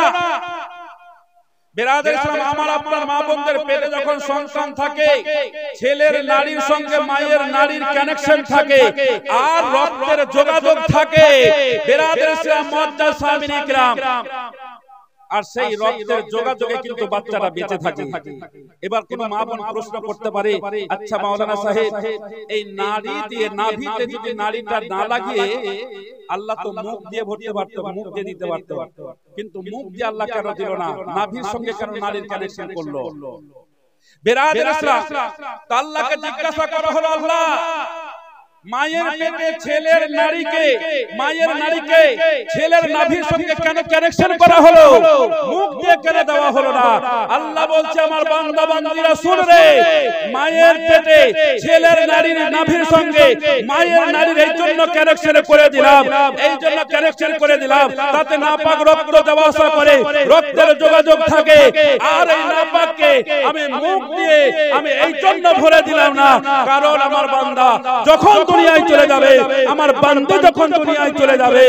বেরাদের ইসলাম, আমার আপনার মা বোনদের পেটে যখন সন্তান থাকে, ছেলের নাড়ির সঙ্গে মায়ের নাড়ির কানেকশন থাকে আর রক্তের যোগাযোগ থাকে। বেরাদের ইসলাম মুআজ্জাজ সামিন ইকরাম, আর সেই রক্তের যোগাযোগে কিন্তু বাচ্চাটা বেঁচে থাকে। এবার কোন মা বোন প্রশ্ন করতে পারে, আচ্ছা মাওলানা সাহেব, এই নাড়ি দিয়ে নাভিতে যদি নাড়িটা না লাগিয়ে আল্লাহ তো মুখ দিয়ে ভরতে পারতো, মুখ দিয়ে দিতে পারতো, কিন্তু মুখ দিয়ে আল্লাহ কেন দিল না? নাভির সঙ্গে কেন নাড়ির কানেকশন করলো? বেরাদের ইসলাম, তো আল্লাহকে জিজ্ঞাসা করা হলো, আল্লাহ মায়ের পেটে ছেলের নাড়িকে, মায়ের নাড়িকে ছেলের নাভির সঙ্গে কেন কানেকশন করা হলো? মুখ দিয়ে কেন দেওয়া হলো না? আল্লাহ বলছে, আমার বান্দা বান্দীরা শুন রে, মায়ের পেটে ছেলের নাড়ির নাভির সঙ্গে মায়ের নাড়ির এই জন্য কানেকশন করে দিলাম, এই জন্য কানেকশন করে দিলাম, তাতে নাপাক রক্ত যাওয়া আসা করে, রক্তের যোগাযোগ থাকে। আর এই নাপাককে আমি মুখ দিয়ে আমি এই জন্য ভরে দিলাম না, কারণ আমার বান্দা যখন দুনিয়ায় চলে যাবে, আমার বান্দা যখন দুনিয়ায় চলে যাবে,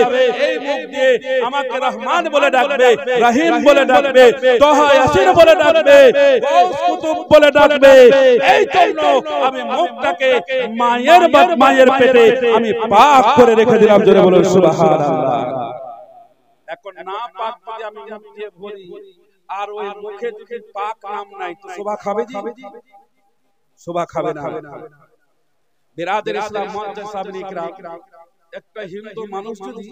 এই মুখ দিয়ে আমাকে রহমান বলে ডাকবে, রহিম বলে ডাকবে, তোহা ইয়াসিন বলে ডাকবে, গাউস কুতুব বলে ডাকবে। এই জন্য আমি মুখটাকে মায়ের পেটে আমি পাক করে রেখে দিলাম। জোরে বলুন সুবহানাল্লাহ। এখন না পাক যদি আমি মুখ দিয়ে ভরি আর ওই মুখে যদি পাক নাম নাই, তো শোভা খাবে জি? শোভা খাবে না। বেরাদের ইসলাম মুআজ্জাজ সামিন ইকরাম, একটা হিন্দু মানুষ যদি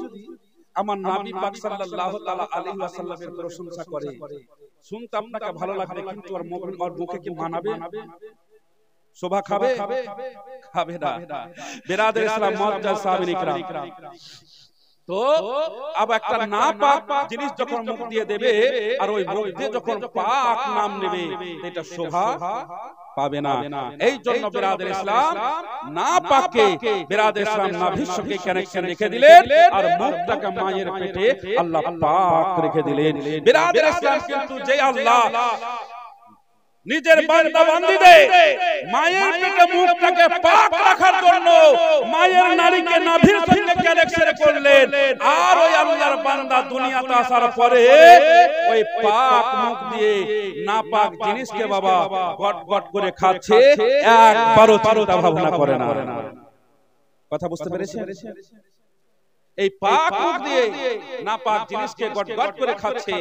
আমার নবী পাক সাল্লাল্লাহু তাআলা আলাইহি ওয়াসাল্লামের প্রশংসা করে, শুনতে আপনাকে ভালো লাগবে, কিন্তু ওর মুখে কি মানাবে? শোভা খাবে? খাবে না। বেরাদের ইসলাম মুআজ্জাজ সামিন ইকরাম, তো আব একটা না পাক জিনিস যখন মুখ দিয়ে দেবে আর ওই মুখ দিয়ে যখন পাক নাম নেবে, এটা শোভা পাবে না। এই জন্য বেরাদের ইসলাম না পাককে বেরাদের ইসলাম নাভির সঙ্গে কানেকশন রেখে দিলেন আর মুখটাকে মায়ের পেটে আল্লাহ পাক রেখে দিলেন। বেরাদের ইসলাম, কিন্তু যে আল্লাহ নিজের বান্দা বান্দীদের মায়ের পেটে মুখটাকে পাক রাখার জন্য মায়ের নারীকে নাভির সঙ্গে কানেকশন করলেন, আর ওই আল্লাহর বান্দা দুনিয়াতে আসার পরে ওই পাক মুখ দিয়ে নাপাক জিনিসকে বাবা গট গট করে খাচ্ছে, একবারও চিন্তা ভাবনা করে না। কথা বুঝতে পেরেছেন? এই পাক মুখ দিয়ে নাপাক জিনিসকে গটগট করে খাচ্ছে,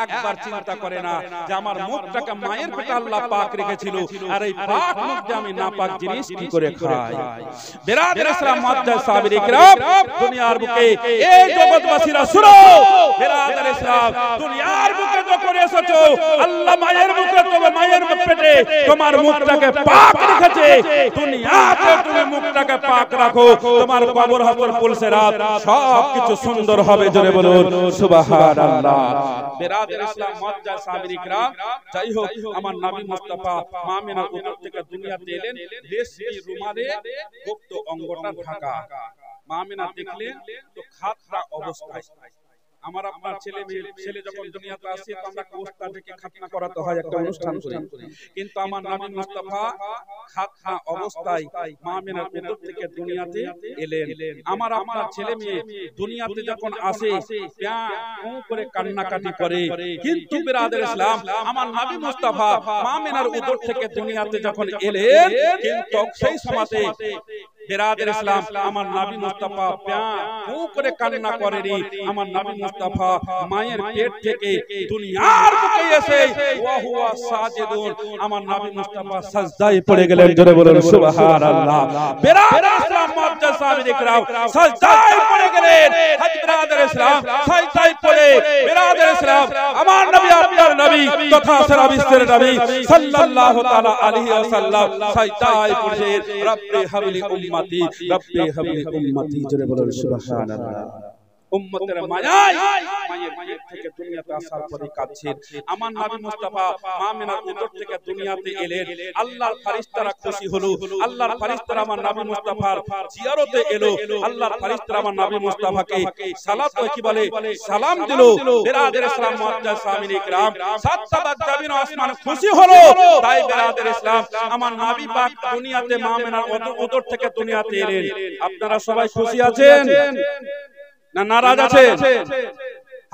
একবার চিন্তা করে না যে আমার মুখটাকে মায়ের পেটে আল্লাহ পাক রেখেছিল, আর এই পাক মুখ দিয়ে আমি নাপাক জিনিস কি করে খাই। বিরাদর ইসলাম মুআজ্জাজ সাহাবী ইকরাম, দুনিয়ার বুকে এই জগৎবাসীরা শুনো, বিরাদর ইসলাম দুনিয়ার বুকে যখন এসেছো আল্লাহ মায়ের মুখে, তবে মায়ের পেটে তোমার মুখটাকে পাক রেখেছে। দুনিয়াতে তুমি মুখটাকে পাক রাখো, তোমার কবর হাসর পুলসেরাত সবকিছু সুন্দর হবে। জোরে বলুন সুবহানাল্লাহ। বিরাদর ইসলাম মুআজ্জাজ সাহাবী ইকরাম, যাই হোক আমার নবী মুস্তাফা মা আমিনার উদর থেকে দুনিয়াতে এলেন, রেশমি রুমালে গুপ্ত অঙ্গটা ঢাকা। মা আমিনা দেখলেন তো খাতরা অবস্থায়। আমার আপনার ছেলে যখন দুনিয়াতে আসে তো আমরা কোস্তা থেকে খাতনা করাতে হয়, একটা অনুষ্ঠান করি, কিন্তু আমার নবী মুস্তাফা খাতনা অবস্থায় মা আমিনার উদর থেকে দুনিয়াতে এলেন। আমার আপনার ছেলে মেয়ে দুনিয়াতে যখন আসে প্যাঁ করে কান্নাকাটি করে, কিন্তু বিরাদর ইসলাম আমার নবী মুস্তাফা মা আমিনার উদর থেকে দুনিয়াতে যখন এলেন, কিন্তু সেই সময়তে বিরাদর ইসলাম আমার নবী মুস্তাফা প্যাঁ করে কান্না করেনি। আমার নবী মুস্তাফা মায়ের পেট থেকে দুনিয়ার বুকে এসে ওয়া হুয়া সাজিদুন, আমার নবী মুস্তাফা সাজদায় পড়ে গেলেন। জোরে বলুন সুবহানাল্লাহ। বিরাদর ইসলাম মুআজ্জাজ সাহাবী ইকরাম সাজদায় পড়ে গেলেন। হযরত বিরাদর ইসলাম সাজদায় পড়ে, বিরাদর ইসলাম আমার নবী আপনার নবী তথা সারা বিশ্বের নবী সাল্লাল্লাহু তাআলা আলাইহি ওয়াসাল্লাম সাজদায় পড়ে রব্বি হাবলি উম্মতি, রব্বি হাবলি উম্মতি। জোরে বলুন সুবহানাল্লাহ। উম্মতের মায়ায় মায়ের পেট থেকে দুনিয়াতে আসার পরে কাঁদছেন। আমার নবী মুস্তাফা মা আমিনার উদর থেকে দুনিয়াতে এলেন, আল্লাহর ফেরেশতারা খুশি হলো, আল্লাহর ফেরেশতারা আমার নবী মুস্তাফার জিয়ারতে এলো, আল্লাহর ফেরেশতারা আমার নবী মুস্তাফাকে সালাত কি বলে সালাম দিল। বিরাদর ইসলাম মুআজ্জাজ সাহাবী ইকরাম সাতটা জমিন আসমান খুশি হলো। তাই বিরাদর ইসলাম আমার নবী পাক দুনিয়াতে মা আমিনার উদর থেকে দুনিয়াতে এলেন। আপনারা সবাই খুশি আছেন না নারাজ আছেন?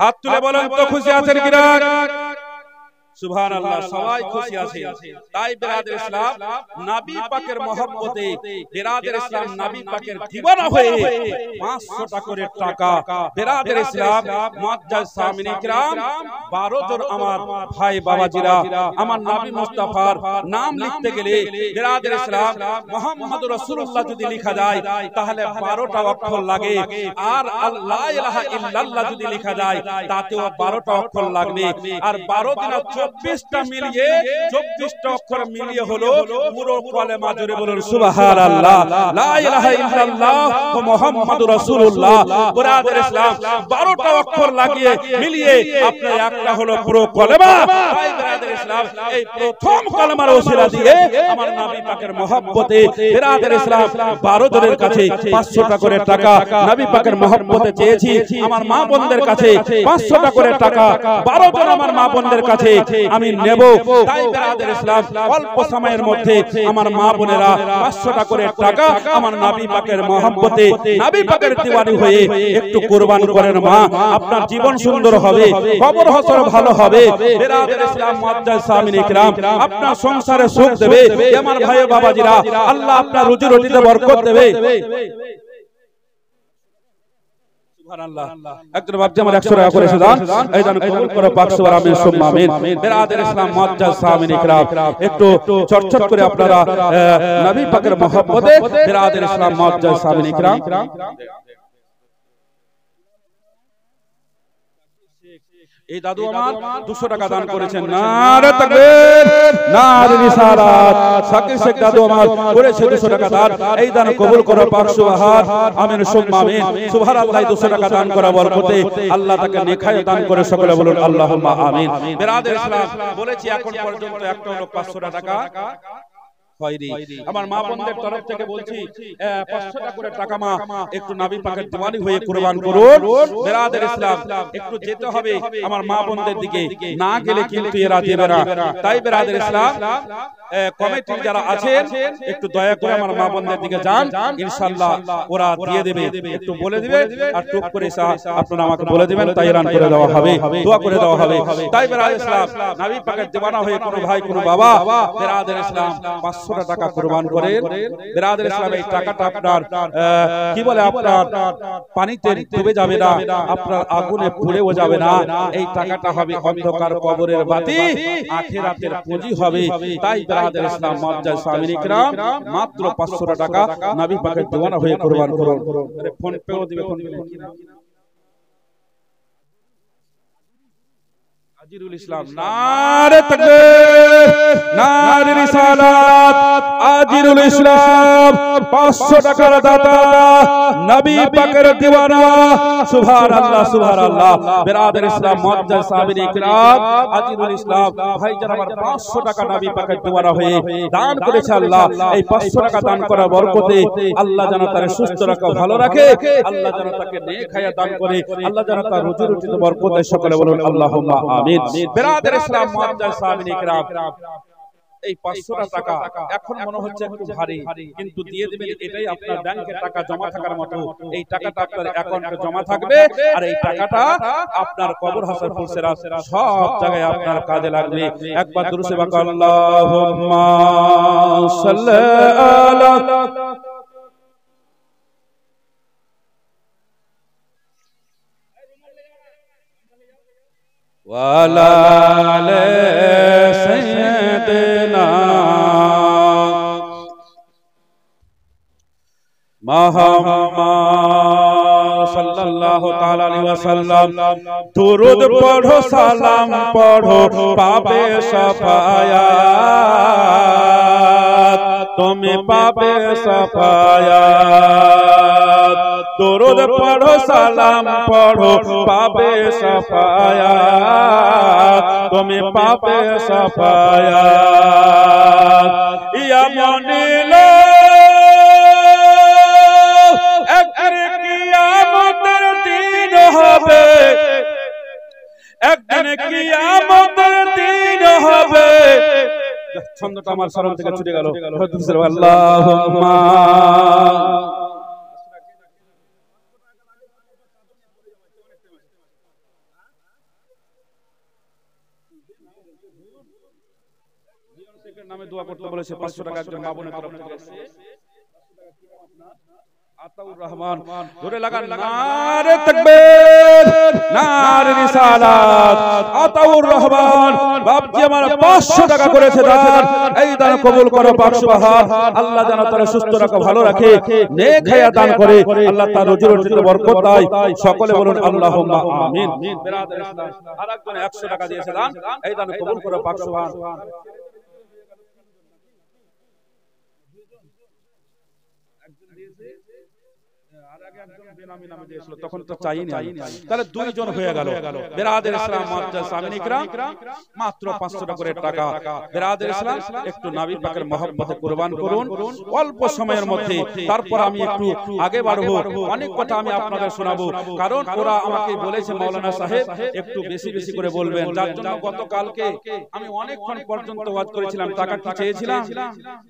হাত তুলে বলেন তো খুশি আছেন কিনা? সুবহানাল্লাহ, সবাই খুশি আছে। তাই বিরাদর ইসলাম নবী পাকের মহব্বতে বিরাদর ইসলাম নবী পাকের দিওয়ানা হয়ে 500 টাকা করে টাকা বিরাদর ইসলাম মুআজ্জাজ সাহাবী ইকরাম 12 জন আমার ভাই বাবাজিরা আমার নবী মুস্তাফার নাম লিখতে গেলে বিরাদর ইসলাম মুহাম্মদুর রাসূলুল্লাহ যদি লেখা যায় তাহলে 12টা অক্ষর লাগে, আর লা ইলাহা ইল্লাল্লাহ যদি লেখা যায় তাতেও 12টা অক্ষর লাগবে। আর 12 দিন 24টা মিলিয়ে 24টা অক্ষর মিলিয়ে হলো পুরো কলেমা। জোরে বলুন সুবহানাল্লাহ। লা ইলাহা ইল্লাল্লাহ ওয়া মুহাম্মাদুর রাসূলুল্লাহ। বিরাদর ইসলাম 12টা অক্ষর লাগিয়ে মিলিয়ে আপনার একটা হলো পুরো কলেমা। তাই বিরাদর ইসলাম এই প্রথম কলেমার ওসিলা দিয়ে আমার নবী পাকের মহব্বতে বিরাদর ইসলাম 12 জনের কাছে 500 টাকা করে টাকা নবী পাকের মহব্বতে চেয়েছি। আমার মা বোনদের কাছে 500 টাকা করে টাকা 12 জন আমার মা বোনদের কাছে আমি নেব। তাই বিরাদর ইসলাম অল্প সময়ের মধ্যে আমার মা বোনেরা 500 টাকা করে টাকা আমার নবী পাকের মহব্বতে নবী পাকের দিওয়ানি হয়ে একটু কুরবান করেন মা, আপনার জীবন সুন্দর হবে, কবর হাসর ভালো হবে। বিরাদর ইসলাম মুআজ্জাজ সাহাবী ইকরাম আপনার সংসারে সুখ দেবে। আমার ভাই বাবাজিরা আল্লাহ আপনার রুজি রুটিতে বরকত দেবে। সুবহানাল্লাহ। একজন বাপজি আমার 100 টাকা করে দান, এই দান কবুল করে পাক সুবহান আমিন সুম্মা আমিন। বিরাদর ইসলাম মুআজ্জাজ সাহাবী ইকরাম একটু চটচট করে আপনারা নবী পাকের মহব্বতে বিরাদর ইসলাম মুআজ্জাজ সাহাবী ইকরাম এই দাদু আমার 200 টাকা দান করেছেন। নারে তাকবীর, নারে রিসালাত। শাকির শেখ দাদু আমার করেছে 200 টাকা দান, এই দান কবুল করো পাক সুবহান আমিন সুম্মা আমিন। সুবহানাল্লাহ। 200 টাকা দান করা বরকতে আল্লাহ তাকে নেখায় দান করে সকলে বলুন আল্লাহুম্মা আমিন। বিরাদর ইসলাম বলেছি এখন পর্যন্ত একটা লোক 500 টাকা হয়নি। আমার মা বোনদের তরফ থেকে বলছি 500 টাকা করে টাকা মা একটু নবী পাকের দিওয়ানি হয়ে কুরবান করুন। বিরাদর ইসলাম একটু যেতে হবে আমার মা বোনদের দিকে, না গেলে কিন্তু এরা দেবে না। তাই বিরাদর ইসলাম কমিটির যারা আছেন একটু দয়া করে আমার মা বোনদের দিকে যান, ইনশাআল্লাহ ওরা দিয়ে দেবে। একটু বলে দিবে আর টুক করে আপনারা আমাকে বলে দিবেন, তাই এলান করে দেওয়া হবে, দোয়া করে দেওয়া হবে। তাই বিরাদর ইসলাম নবী পাকের দিওয়ানা হয়ে কোনো ভাই কোনো বাবা বিরাদর ইসলাম 500 500 টাকা কুরবান করেন, বিরাদর ইসলাম এই টাকাটা আপনার কি বলে আপনার পানিতে ডুবে যাবে না, আপনার আগুনে পুড়েও যাবে না। এই টাকাটা হবে অন্ধকার কবরের বাতি, আখিরাতের পুঁজি হবে। তাই বিরাদর ইসলাম মুআজ্জাজ সামিন ইকরাম মাত্র 500 টাকা নবী পাকের দিওয়ানা হয়ে কুরবান করুন। ফোন পেও দিবে, ফোন পেও আজিরুল ইসলাম নারে তাকবীর নারে রিসালাত। আজিরুল ইসলাম 500 টাকার দাতা নবী পাকের দিওয়ানা। সুবহানাল্লাহ সুবহানাল্লাহ। বিরাদর ইসলাম মুআজ্জাজ সামিন ইকরাম আজিরুল ইসলাম ভাইজান আমার 500 টাকা নবী পাকের দিওয়ানা হয়ে দান করেছে। আল্লাহ এই 500 টাকা দান করার বরকতে আল্লাহ যেন তার সুস্থ রাখে, ভালো রাখে, আল্লাহ যেন তাকে নেক হায়াত দান করে, আল্লাহ যেন তার রুজি রুটিতে বরকতে সকলে বলুন আল্লাহুম্মা আমিন। বিরাদর ইসলাম মুআজ্জাজ সামিন ইকরাম এই 500 টাকা এখন মনে হচ্ছে একটু ভারী, কিন্তু দিয়ে দিবেন, এটাই আপনার ব্যাংকে টাকা জমা থাকার মতো। এই টাকাটা আপনার অ্যাকাউন্টে জমা থাকবে, আর এই টাকাটা আপনার কবর হাসর ফুলসেরা সব জায়গায় আপনার কাজে লাগবে। একবার দুরূদ শরীফ আল্লাহুম্মা সাল্লি আলা ওয়ালা আলে সাইয়্যিদিনা মুহাম্মদ সাল্লাল্লাহু তাআলা আলাইহি ওয়াসাল্লাম। দুরূদ পড়ো, সালাম পড়ো, পাবে শাফায়াত, তুমি পাবে শাফায়াত। দুরূদ পড়ো, সালাম পড়ো, পাবে শাফায়াত, তুমি পাবে শাফায়াত। ইয়া মনিল একদিন কিয়ামতের দিন হবে, একদিন কিয়ামতের দিন হবে। ছন্দটা আমার স্মরণ থেকে ছুটে গেল। আল্লাহুম্মা নামে দোয়া করতে বলেছে। 500 টাকা একজন মা বোনের তরফ থেকে এসেছে। আতাউর রহমান জোরে লাগান নারে তাকবীর নারে রিসালাত। আতাউর রহমান বাপজি আমার 500 টাকা করেছে দান, এই দান কবুল করো পাক সুবহান। আল্লাহ যেন তার সুস্থ রাখে, ভালো রাখে, নেক হায়াত দান করে, আল্লাহ তার রুজি রুটিতে বরকত দেয়। সকলে বলুন আল্লাহুম্মা আমিন। বিরাদর ইসলাম আরেকজন 100 টাকা দিয়েছে দান, এই দান কবুল করো পাক সুবহান। তখন তো চাইনি, তাহলে দুইজন হয়ে গেল। বিরাদর ইসলাম মুআজ্জাজ সামিন ইকরাম মাত্র 500 টাকা করে টাকা। বিরাদর ইসলাম একটু নবী পাকের মহব্বতে কুরবান করুন অল্প সময়ের মধ্যে। তারপর আমি একটু আগে বাড়বো, অনেক কথা আমি আপনাদের শোনাবো, কারণ ওরা আমাকে বলেছে মাওলানা সাহেব একটু বেশি বেশি করে বলবেন। যার জন্য গতকালকে আমি অনেকক্ষণ পর্যন্ত ওয়াজ করেছিলাম। টাকা কি চেয়েছিলাম?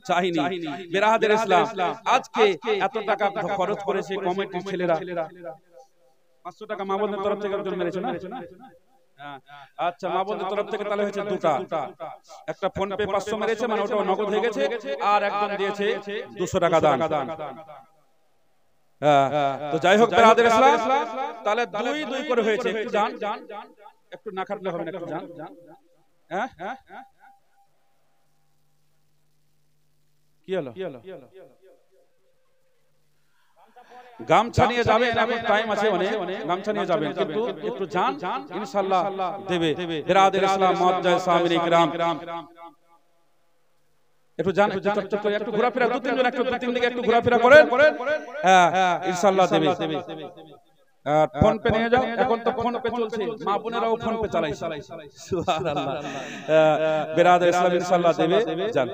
চাইনি। বিরাদর ইসলাম আজকে এত টাকা খরচ করেছে কমিটির ছেলেরা। 500 টাকা মা বোনের তরফ থেকে একজন মেরেছে না? আচ্ছা, মা বোনের তরফ থেকে তাহলে হয়েছে দুটা। একটা ফোন পে 500 মেরেছে, মানে ওটা নগদ হয়ে গেছে, আর একজন দিয়েছে 200 টাকা দান। তো যাই হোক বিরাদর ইসলাম তাহলে 2 করে হয়েছে। একটু জান, একটু না খাটলে হবে না, একটু জান। হ্যাঁ কি হলো? গামছা নিয়ে যাবেন, এখন টাইম আছে অনেক, গামছা নিয়ে যাবেন, কিন্তু একটু জান, ইনশাআল্লাহ দেবে। বিরাদর ইসলাম মুআজ্জাজ সামিন ইকরাম একটু জান, একটু ঘোরাফেরা, 2-3 জন একটু 2-3 দিকে একটু ঘোরাফেরা করেন, হ্যাঁ ইনশাআল্লাহ দেবে। ফোন পে নিয়ে যাও, এখন তো ফোন পে চলছে, মা বোনেরাও ফোন পে চালাইছে। সুবহানাল্লাহ। বিরাদর ইসলাম ইনশাআল্লাহ দেবে। জান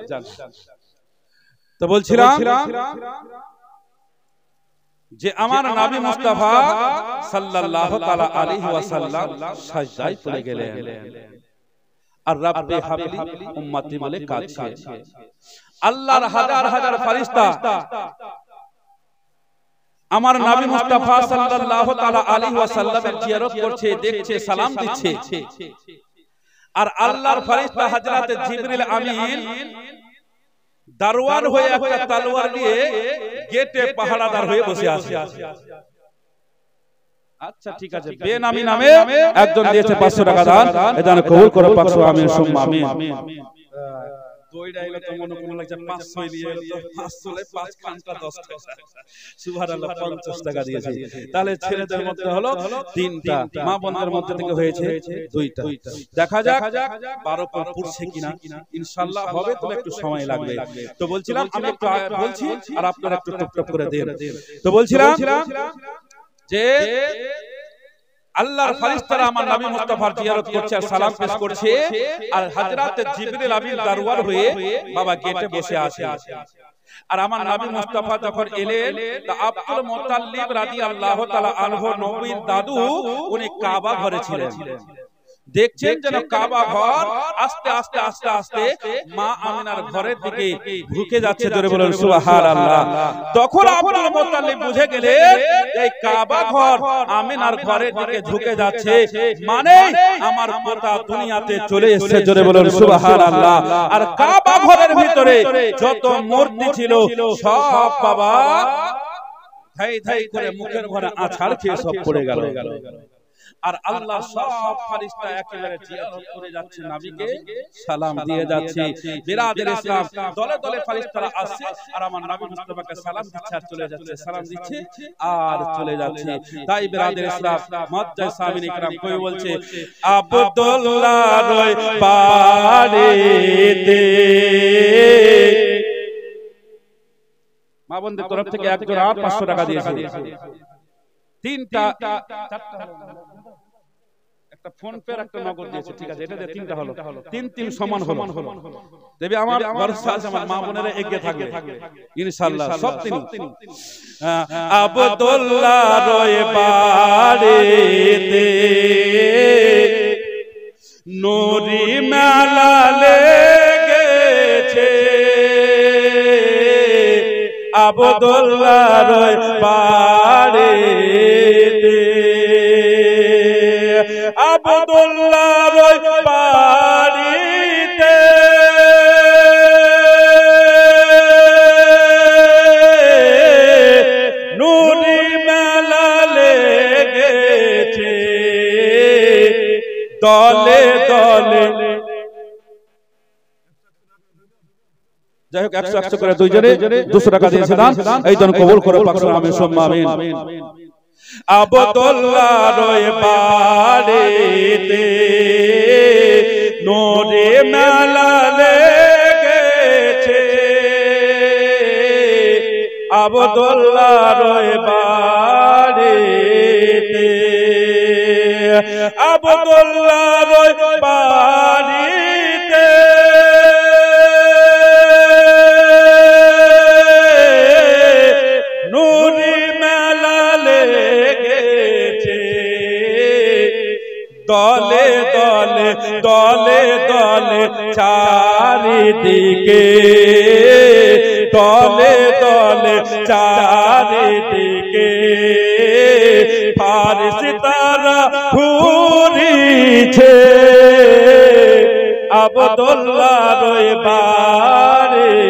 তো বলছিলাম যে আমার নবী মুস্তাফা সাল্লাল্লাহু তাআলা আলাইহি ওয়াসাল্লাম সাজদায় পড়ে গেলেন, আর রব্বে হাবলি উম্মতি বলে কাঁদছে। আল্লাহর হাজার হাজার ফেরেশতা আমার নবী মুস্তাফা সাল্লাল্লাহু তাআলা আলাইহি ওয়াসাল্লামের জিয়ারত করছে, দেখছে, সালাম দিচ্ছে। আর আল্লাহর ফেরেশতা হযরত জিবরিল আমিন দারোয়ান হয়ে একটা তলোয়ার নিয়ে গেটে পাহারাদার হয়ে বসে আছে। আচ্ছা ঠিক আছে, বেনামি নামে একজন দিয়েছে 500 টাকা দান, এই দান কবুল করো পাক আমিন সুম্মা আমিন। দইটা এলো তো মনে কোন লাগছে 500 নিয়ে এলো তো 500 লে 5 কানটা 10 টাকা, সুবহানাল্লাহ 50 টাকা দিয়েছে। তাহলে ছেলেদের মধ্যে হলো 3টা, মা বোনদের মধ্যে থেকে হয়েছে 2টা। দেখা যাক 12 পর পড়ছে কিনা, ইনশাআল্লাহ হবে, তবে একটু সময় লাগবে। তো বলছিলাম আমি একটু বলছি আর আপনারা একটু টপ করে দেন। তো বলছিলাম যে আল্লাহর ফেরেশতারা আমার নবী মুস্তাফার জিয়ারত করছে আর সালাম পেশ করছে, আর হযরত জিবরিল আমিন দারওয়ার হয়ে বাবা গেটে বসে আছে। আর আমার নবী মুস্তাফা যখন এলেন, তা আব্দুল মুত্তালিব রাদিয়াল্লাহু তাআলা আনহু নবীর দাদু, উনি কাবা ঘরে ছিলেন। দেখছেন যেন কাবা ঘর আস্তে আস্তে আস্তে আস্তে মা আমিনার ঘরের দিকে ঢুকে যাচ্ছে, জোরে বলেন সুবহানাল্লাহ। তখন আব্দুল মুত্তালিব বুঝে গেলেন এই কাবা ঘর আমিনার ঘরের দিকে ঝুঁকে যাচ্ছে, মানে আমার পোতা দুনিয়াতে চলে এসেছে, জোরে বলেন সুবহানাল্লাহ। আর কাবা ঘরের ভিতরে যত মূর্তি ছিল সব বাবা ধাই ধাই করে মুখের ঘরে আছাড় খেয়ে সব পড়ে গেল। আর আল্লাহ সব ফেরেশতা একেবারে জিয়ারত করে যাচ্ছে, নবীকে সালাম দিয়ে যাচ্ছে। বিরাদের ইসলাম দলে দলে ফেরেশতারা আসছে আর আমার নবী মুস্তাফাকে সালাম দিচ্ছে আর চলে যাচ্ছে, সালাম দিচ্ছে আর চলে যাচ্ছে। তাই বিরাদের ইসলাম মুআজ্জাজ সামিন ইকরাম কই বলছে, আব্দুল্লাহর বাড়িতে মা বোনদের তরফ থেকে একজন আর 500 টাকা দিয়েছে। 3টা একটা ফোন পে আর একটা নগদ দিয়েছে, ঠিক আছে, এটা দিয়ে 3টা হলো, 3 সমান হলো। দেবে আমার ভরসা আছে আমার মা বোনেরা এগিয়ে থাকবে ইনশাআল্লাহ সব 3। আব্দুল্লাহর বাড়িতে নূরি মেলা লেগেছে, আব্দুল্লাহর বাড়িতে, আব্দুল্লাহর বাড়িতে নূরি মেলা লেগেছে, দলে দলে। যাই হোক 100 করে দুইজনে 200 টাকা দিয়েছে দান, এই দান কবুল করো পাক আমিন সুম্মা আমিন। আব্দুল্লাহর বাড়িতে নূরে মেলা লেগেছে, আব্দুল্লাহর বাড়িতে, আব্দুল্লাহর বাড়িতে নূরি মেলা লেগেছে, দলে দলে দলে দলে চারিদিকে, দলে দলে চারিদিকে ফেরেশতারা ঘুরিছে, আব্দুল্লাহর বাড়িতে,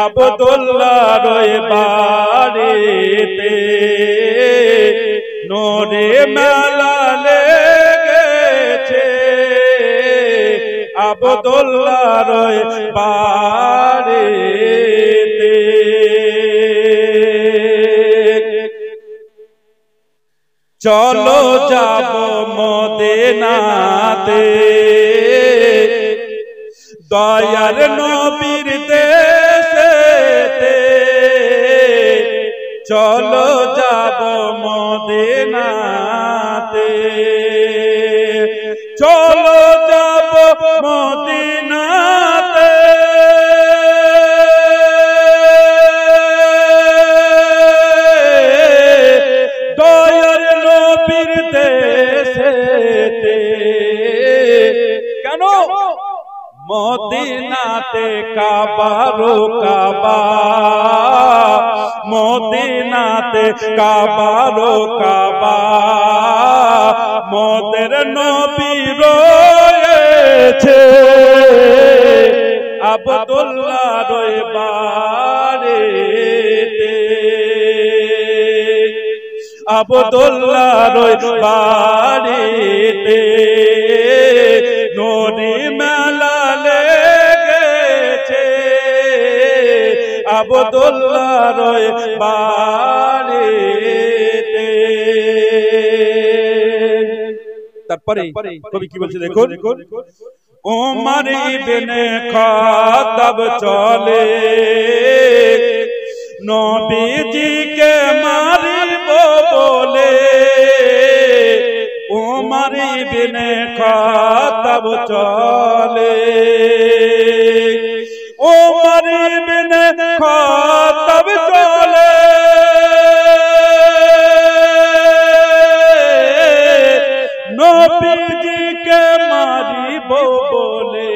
আব্দুল্লাহর বাড়িতে নূরে মেলা লেগেছে, আব্দুল্লাহর বাড়িতে। চলো যাব মদিনাতে, দয়ার নবীর দেশেতে, চলো যাব মদিনাতে, চলো যাব মদিনাতে, দয়ার নবীর দেশেতে। কেন? মদিনাতে কাবারো কাবা, মদিনাতে কাবারো কাবা, মোদের নবী রয়েছে, আব্দুল্লাহ রয় বাড়িতে আব্দুল্লাহ রয় বাড়িতে নূরি মেলা লেগেছে আব্দুল্লাহ রয় বাড়িতে। তারপরে কবি কি বলছে দেখুন, উমর ইবনে খাত্তাব চলে নবীজিকে মারিব বলে, উমর ইবনে খাত্তাব চলে, উমর ইবনে খাত্তাব চলে নবীজিকে মারিব বলে,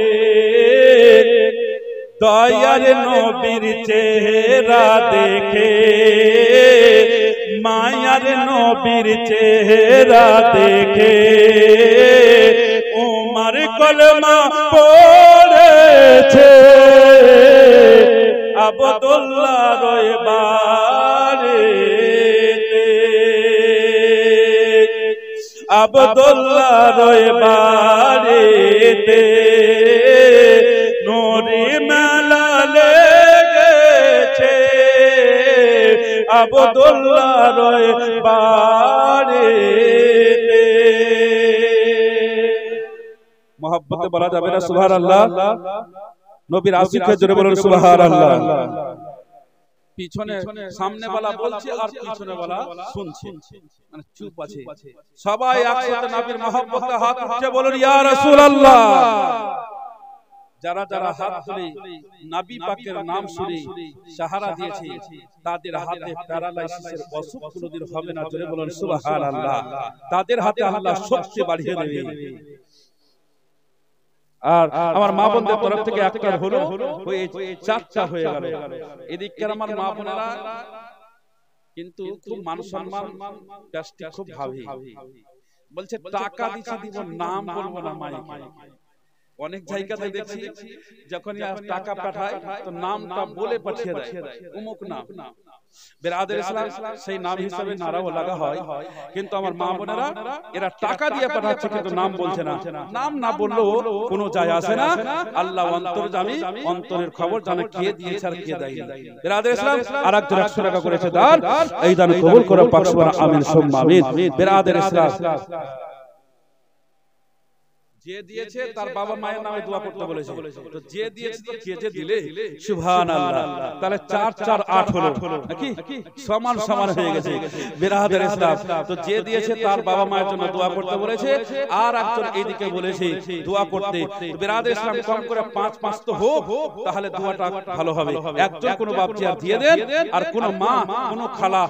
দয়ার নবীর চেহারা দেখে, মায়ার নবীর চেহারা দেখে উমর কলমা পড়েছে আব্দুল্লাহ রয় বাড়িতে আব্দুল্লাহ রয় বাড়িতে নূরি মেলা লেগেছে আব্দুল্লাহ রয় বাড়িতে। মহব্বতে বলা যাবে না সুবহানাল্লাহ? নবীর আশিককে জোরে বলুন সুবহানাল্লাহ। পিছনে সামনে वाला বলছে আর পিছনে वाला শুনছে, মানে চুপ আছে। সবাই একসাথে নবীর মহব্বতে হাত উঠিয়ে বলুন ইয়া রাসূলুল্লাহ। যারা যারা হাত তুলে নবী পাকের নাম শুনে সাহারা দিয়েছে তাদের হাতে প্যারালাইসিসের অসুখ কোনোদিন হবে না, জোরে বলুন সুবহানাল্লাহ। তাদের হাতে আল্লাহ শক্তি বাড়িয়ে দেবে। আর আমার মা বোনদের তরফ থেকে একটা হলো ওই চারটা হয়ে গেল। এদিককার আমার মা বোনেরা কিন্তু খুব মান সম্মান প্লাস্টিক খুব ভাবে, বলছে টাকা দিচ্ছি দিব নাম বলবো না মাইকে। অনেক জায়গাতে দেখছি যখন টাকা পাঠায় তো নামটা বলে পাঠিয়ে দেয়, অমুক নাম। বিরাদর ইসলাম সেই নাম হিসেবে নারাও লাগা হয়, কিন্তু আমার মা বোনেরা এরা টাকা দিয়ে পাঠাচ্ছে কিন্তু নাম বলছে না। নাম না বললেও কোনো যায় আসে না, আল্লাহ অন্তর্যামী, অন্তরের খবর জানে কে দিয়েছে আর কে দেয়নি। বিরাদর ইসলাম আরেকজন 100 টাকা করেছে দান, এই দান কবুল করে পাক সুবহান আমিন সুম্মা আমিন। বিরাদর ইসলাম যে দিয়েছে তার বাবা মায়ের নামে দোয়া করতে বলেছে, তো যে দিয়েছে তো কে যে দিলে সুবহানাল্লাহ, তাহলে 4 4 8 হলো নাকি সমান সমান হয়ে গেছে। বিরাদর ইসলাম তো যে দিয়েছে তার বাবা মায়ের জন্য দোয়া করতে বলেছে, আর একজন এইদিকে বলেছে দোয়া করতে। বিরাদর ইসলাম কম করে 5 5 তো হোক, তাহলে দোয়াটা ভালো হবে। একজন কোন বাপজি আর দিয়ে দেন, আর কোন মা কোন খালা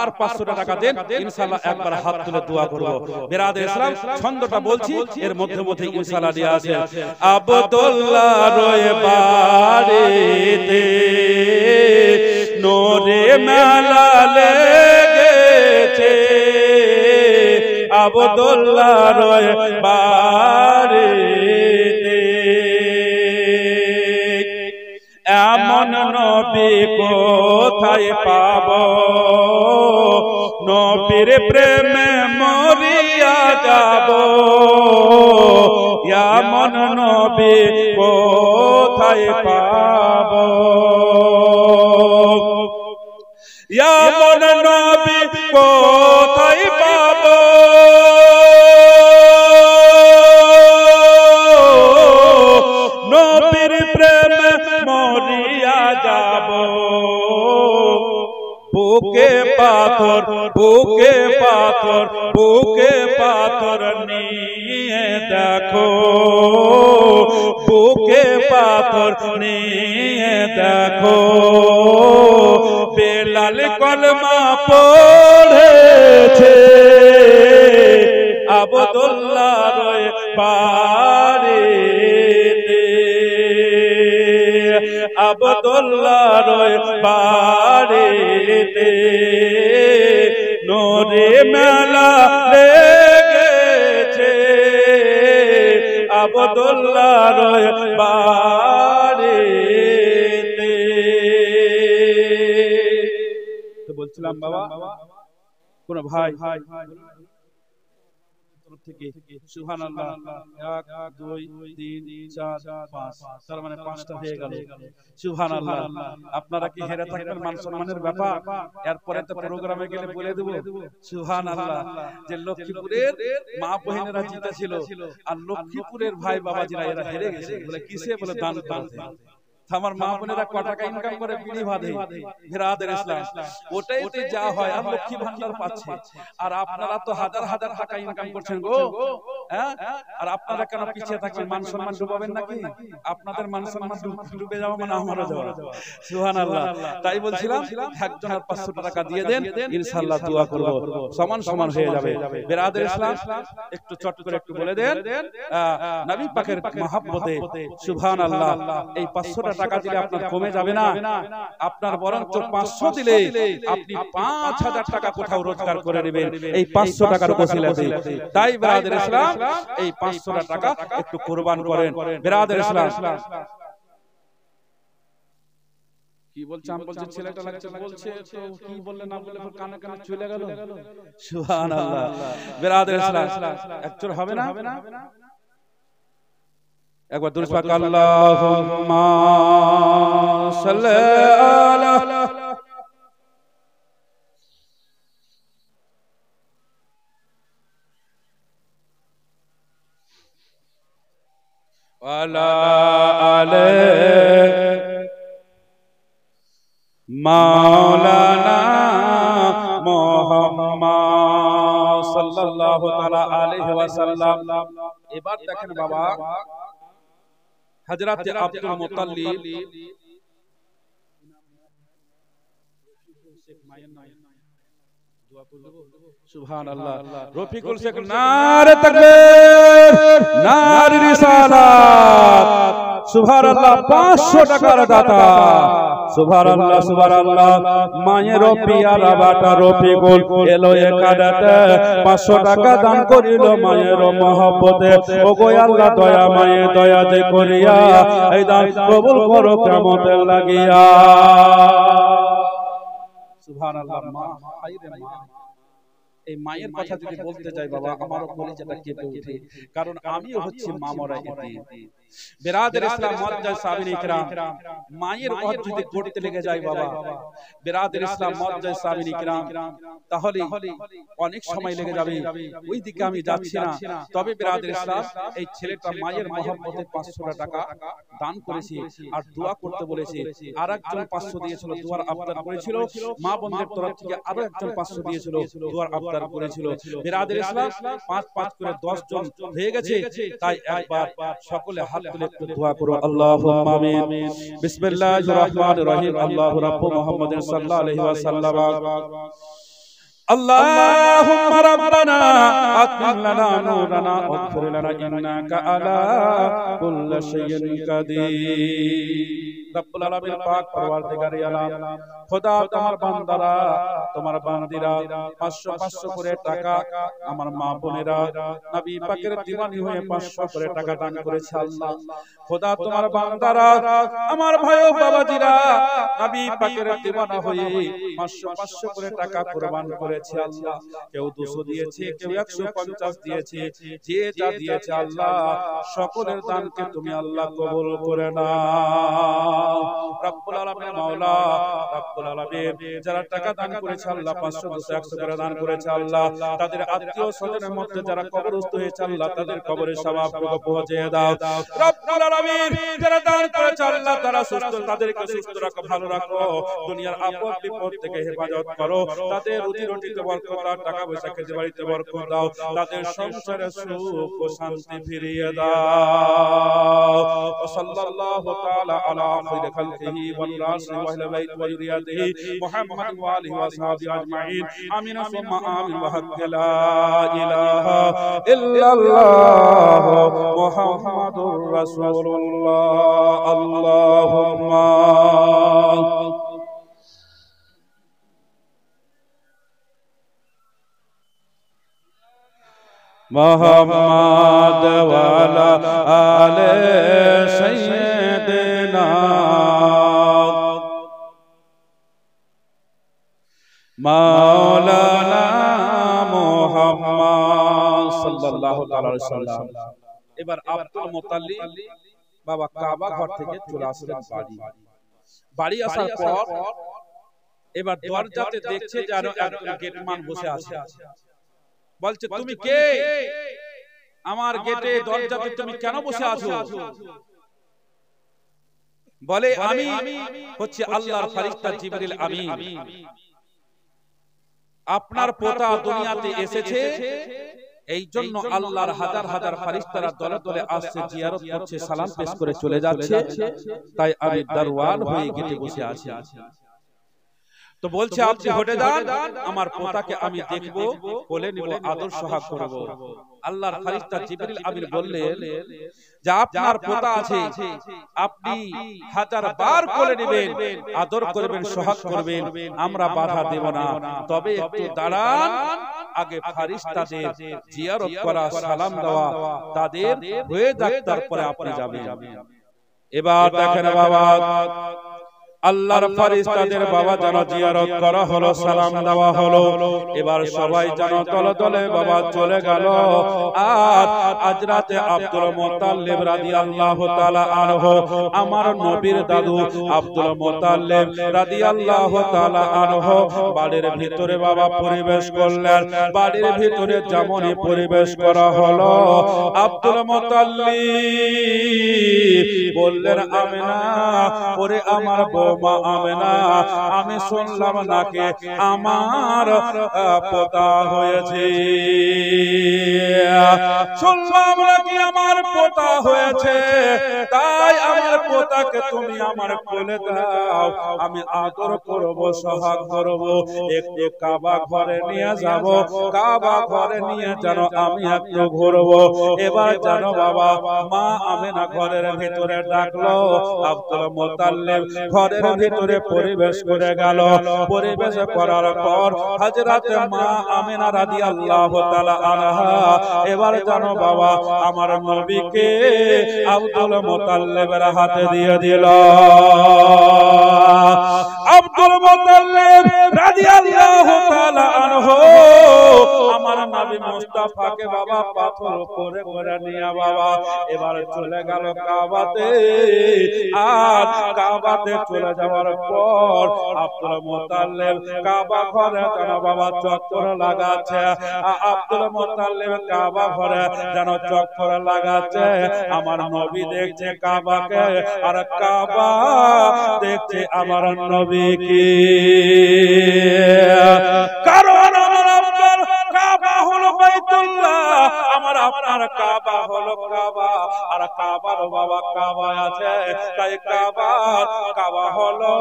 আর 500 টাকা দেন, ইনশাআল্লাহ একবার হাত তুলে দোয়া করব। বিরাদর ইসলাম ছন্দটা বলছি, এর মধ্যে মধ্যে ইনশাআল্লাহ দিয়া আছে। আব্দুল্লাহ রয় বাড়িতে নূরে মেলা লেগেছে আব্দুল্লাহ রয় বাড়িতে। এমন নবী কোথায় পাবো, নবীর প্রেমে মরিয়া যাব। এমন নবী কোথায় পাবো, এমন নবী কোথায় পাবো, নবীর প্রেমে মরিয়া যাব। বুকে পাথর, বুকে পাথর, বুকে পাথর নিয়ে দেখো, বুকে পাথর নিয়ে দেখো। বেলাল কলমা পড়েছে আব্দুল্লাহ রয় বাড়িতে, আব্দুল্লাহ রয় বাড়িতে নূরে মেলা লেগেছে আব্দুল্লাহ রয় বাড়িতে। বলছিলাম বাবা কোন ভাই থেকে সুবহানাল্লাহ 1 2 3 4 5 তার মানে 5টা হয়ে গেল সুবহানাল্লাহ আপনারা কি হেরে থাকবেন মান সম্মানের ব্যাপার এরপরে তো প্রোগ্রামে গেলে বলে দেব সুবহানাল্লাহ যে লক্ষ্মীপুরের মা বহিনেরা জিতেছিল আর লক্ষ্মীপুরের ভাই বাবাজিরা এরা হেরে গেছে বলে কিসে বলে দান করতে আমার মা বোনেরা কত টাকা ইনকাম করে বিড়ি বাঁধে বিরাদের ইসলাম ওটাইতে যা হয় আর লক্ষ্মী ভান্ডার পাচ্ছে আর আপনারা তো হাজার হাজার টাকা ইনকাম করছেন গো হ্যাঁ আর আপনারা কেন পিছিয়ে থাকবেন মান সম্মান ডুবাবেন নাকি আপনাদের মান সম্মান ডুবে যাওয়া মানে আমারও যাওয়া সুবহানাল্লাহ তাই বলছিলাম একজনের 500 টাকা দিয়ে দেন ইনশাআল্লাহ দোয়া করব সমান সমান হয়ে যাবে বিরাদের ইসলাম একটু চট করে একটু বলে দেন নবী পাকের মহব্বতে সুবহানাল্লাহ এই 500 টাকা দিলে আপনার কমে যাবে না আপনার বরঞ্চ 500 দিলে আপনি 5000 টাকা কোথাও রোজগার করে নেবেন এই 500 টাকার ওসিলাতে তাই বিরাদের ইসলাম এই 500 টাকা একটু কুরবান করেন বিরাদের ইসলাম কি বলছে আমি বলছি ছেলেটা লাগছে বলছে তো কি বললে না বললে কানে কানে চলে গেল সুবহানাল্লাহ বিরাদের ইসলাম একচুর হবে না একবার দুরূদ পাক আল্লাহুম্মা সাল্লি আলা ওয়ালা আলে মাওলানা মুহাম্মদ সাল্লাল্লাহু তাআলা আলাইহি ওয়াসাল্লাম এবার দেখেন বাবা হযরত আব্দুল মুত্তালিব সুবহানাল্লাহ রফিকুল শেখ নারে তাকবীর নারে রিসালাত সুবহানাল্লাহ 500 টাকার দাতা সুবহানাল্লাহ সুবহানাল্লাহ মায়ের পিয়ারা বাটা রফিকুল এলো একাডাতে 500 টাকা দান করিল মায়ের মহব্বতে ওগো আল্লাহ দয়া মায়ে দয়া যে করিয়া এই দান কবুল করো কিয়ামতের লাগিয়া সুবহানাল্লাহ মা হায়রে মা এই মায়ের কথা যদি বলতে যাই বাবা আমারও কলিজাটা কেঁপে ওঠে কারণ আমিও হচ্ছি মা মরা এতিম বিরাদের ইসলাম মুআজ্জাজ সাহাবী ইকরাম মায়ের ওয়াজ যদি করতে লেগে যায় বাবা বিরাদের ইসলাম মুআজ্জাজ সাহাবী ইকরাম তাহলে অনেক সময় লেগে যাবে ওই দিকে আমি যাচ্ছি না তবে বিরাদের ইসলাম এই ছেলেটা মায়ের মহব্বতে 500 টাকা দান করেছে আর দোয়া করতে বলেছে আরেকজন 500 দিয়েছিল দোয়ার আবদার করেছিল মা বোনদের তরফ থেকে আরো একজন 500 দিয়েছিল দোয়ার আবদার করেছিল বিরাদের ইসলাম 5 করে 10 জন হয়ে গেছে তাই একবার সকলে হাত তুলে একটু দোয়া করো আল্লাহুম্মা আমিন বিসমিল্লাহির রহমানির রহিম আল্লাহু রাব্বু মুহাম্মাদিন সাল্লাল্লাহু আলাইহি ওয়াসাল্লাম আল্লাহুম্মা রাব্বানা আতমিম লানা নূরানা ওয়াগফির লানা ইন্নাকা আলা কুল্লি শাইইন কাদির রব্বুল আলামিন পাক পরওয়ারদিগারে আলাম খোদা তোমার বান্দারা তোমার বান্দিরা 500 করে টাকা আমার মা বোনেরা নবী পাকের দিওয়ানি হয়ে 500 করে টাকা দান করেছে আল্লাহ খোদা তোমার বান্দারা আমার ভাই ও বাবাজিরা নবী পাকের দিওয়ানা হয়ে 500 করে টাকা কুরবান করেছে আল্লাহ কেউ 200 দিয়েছে কেউ 150 দিয়েছে যে যা দিয়েছে আল্লাহ সকলের দানকে তুমি আল্লাহ কবুল করে নাও রব্বুল আলামিন মাওলা রব্বুল আলামিন যারা টাকা দান করেছে আল্লাহ 500 200 100 করে দান করেছে আল্লাহ তাদের আত্মীয় স্বজনের মধ্যে যারা কবরস্থ হয়েছে আল্লাহ তাদের কবরের সওয়াবটুকু পৌঁছে দাও রব্বুল আলামিন যারা দান করেছে আল্লাহ তারা সুস্থ তাদেরকে সুস্থ রাখো ভালো রাখো দুনিয়ার আপদ বিপদ থেকে হেফাজত করো তাদের রুজি রুটিতে বরকত দাও টাকা পয়সা খেতে বাড়িতে বরকত দাও তাদের সংসারে সুখ ও শান্তি ফিরিয়ে দাও সাল্লাল্লাহু তাআলা আলা খায়রি খালকিহি ওয়াল রাসূল ওয়া আহলি বাইত ওয়া যুরিয়াতিহি মুহাম্মাদ ওয়া আলিহি ওয়া সাহবিহি আজমাইন আমিন সুম্মা আমিন ওয়া হাক্কা লা ইলাহা ইল্লাল্লাহ মুহাম্মাদুর রাসূলুল্লাহ আল্লাহুম্মা মুহাম্মাদ ওয়া আলা আলি সাইয়্যিদিনা মাওলানা মুহাম্মদ সাল্লাল্লাহু আলাইহি ওয়াসাল্লাম। এবার আব্দুল মুত্তালিব বাবা কাবা ঘর থেকে চলে আসলেন বাড়ি আসার পর এবার দরজাতে দেখছে যে আরো একজন গেটম্যান বসে আছে। বলছে, তুমি কে? আমার গেটে দরজাতে তুমি কেন বসে আছো? বলে, আমি হচ্ছে আল্লাহর ফেরেশতা জিবরিল আমিন। আপনার পোতা দুনিয়াতে এসেছে, এই জন্য আল্লাহর হাজার হাজার ফেরেশতারা দলে দলে আসছে, জিয়ারত করছে, সালাম পেশ করে চলে যাচ্ছে। তাই আমি দরওয়ান হয়ে গেটে বসে আছি। তো বলছে, আপনি হটে যান, আমার পোতাকে আমি দেখব, কোলে নিব, আদর সোহাগ করব। আল্লাহর ফেরেশতা জিবরিল আমিন বললেন যে আপনার পোতা আছে, আপনি হাজার বার কোলে নেবেন, আদর করবেন, সোহাগ করবেন, আমরা বাধা দেব না। তবে একটু দাঁড়ান, আগে ফেরেশতাদের জিয়ারত করা, সালাম দেওয়া তাদের হয়ে যাক, তারপরে আপনি যাবেন। এবার দেখেন বাবা, আল্লাহর ফেরেশতাদের বাবা যেন জিয়ারত করা হলো, সালাম দেওয়া হলো। এবার সবাই যেন দলে দলে বাবা চলে গেল। আর হযরতে আব্দুল মুত্তালিব রাদিয়াল্লাহু তাআলা আনহু, আমার নবীর দাদু আব্দুল মুত্তালিব রাদিয়াল্লাহু তাআলা আনহু বাড়ির ভিতরে বাবা পরিবেশ করলেন। বাড়ির ভিতরে যেমনই পরিবেশ করা হলো, আব্দুল মুত্তালিব বললেন, আমিনা, ওরে আমার মা আমেনা, আমি শুনলাম নাকি আমার পোতা হয়েছে, শুনলাম নাকি আমার পোতা হয়েছে, তাই আমার পোতাকে তুমি আমার কোলে দাও, আমি আদর করব, সোহাগ করব, একটু কাবা ঘরে নিয়ে যাব, কাবা ঘরে নিয়ে যেন আমি একটু ঘুরবো। এবার জানো বাবা, মা আমেনা ঘরের ভিতরে ডাকলো, আব্দুল মুত্তালিব ঘরের ভিতরে পরিবেশ করে গেল। পরিবেশ করার পর হযরত মা আমিনা রাদিয়াল্লাহু তাআলা আনহা এবার জানো বাবা আমার নবীকে আব্দুল মুত্তালিবের হাতে দিয়ে দিল। আব্দুল মুত্তালিব রাদিয়াল্লাহু তাআলা আনহু আমার নবী মুস্তাফাকে বাবা পাথর করে করে নিয়ে বাবা এবার চলে গেল কাবাতে। আর কাবাতে চলে যাওয়ার পর আব্দুল মুত্তালিব কাবা ঘরে যেন বাবা চক্কর লাগাচ্ছে। আব্দুল মুত্তালিব কাবা ঘরে যেন চক্কর লাগাচ্ছে। আমার নবী দেখছে কাবাকে, আর কাবা দেখছে আমার নবীকে। কারণ আমার আপনার কাবা হলো বাইতুল্লাহ, আমার আপনার কাবা হলো কাবা, আর কাবার বাবা কাবা আছে, তাই কাবা হলো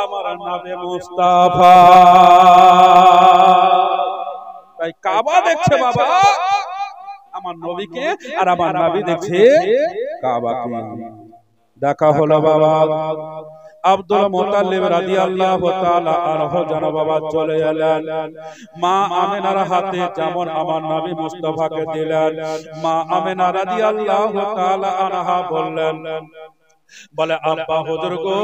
আমার নবী মুস্তাফা। তাই কাবা দেখছে বাবা আমার নবীকে, আর আমার নবী দেখছে কাবাকে। দেখা হলো বাবা আব্দুল মুত্তালিব রাদিয়াল্লাহু তাআলা আনহু যেন বাবা চলে এলেন। মা আমিনার হাতে যেমন আমার নবী মুস্তাফাকে দিলেন, মা আমিনা রাদিয়াল্লাহু তাআলা আনহা বললেন, বলে আব্বা হুজুর গো,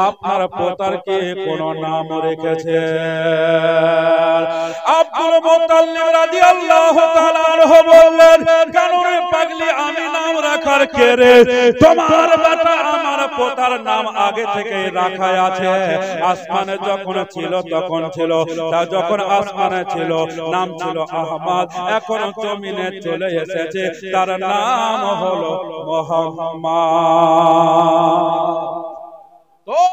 আপনার পোতার কে কোন নাম রেখেছে? আব্দুল মুত্তালিব রাদিয়াল্লাহু তাআলা আনহু বললেন, কেন রে পাগলি, আমি নাম রাখার কে রে? তোমার বেটা আমার পোতার নাম আগে থেকে রাখা আছে। আসমানে যখন ছিল তখন ছিল, তা যখন আসমানে ছিল নাম ছিল আহমদ, এখন জমিনে চলে এসেছে, তার নাম হলো মুহাম্মদ।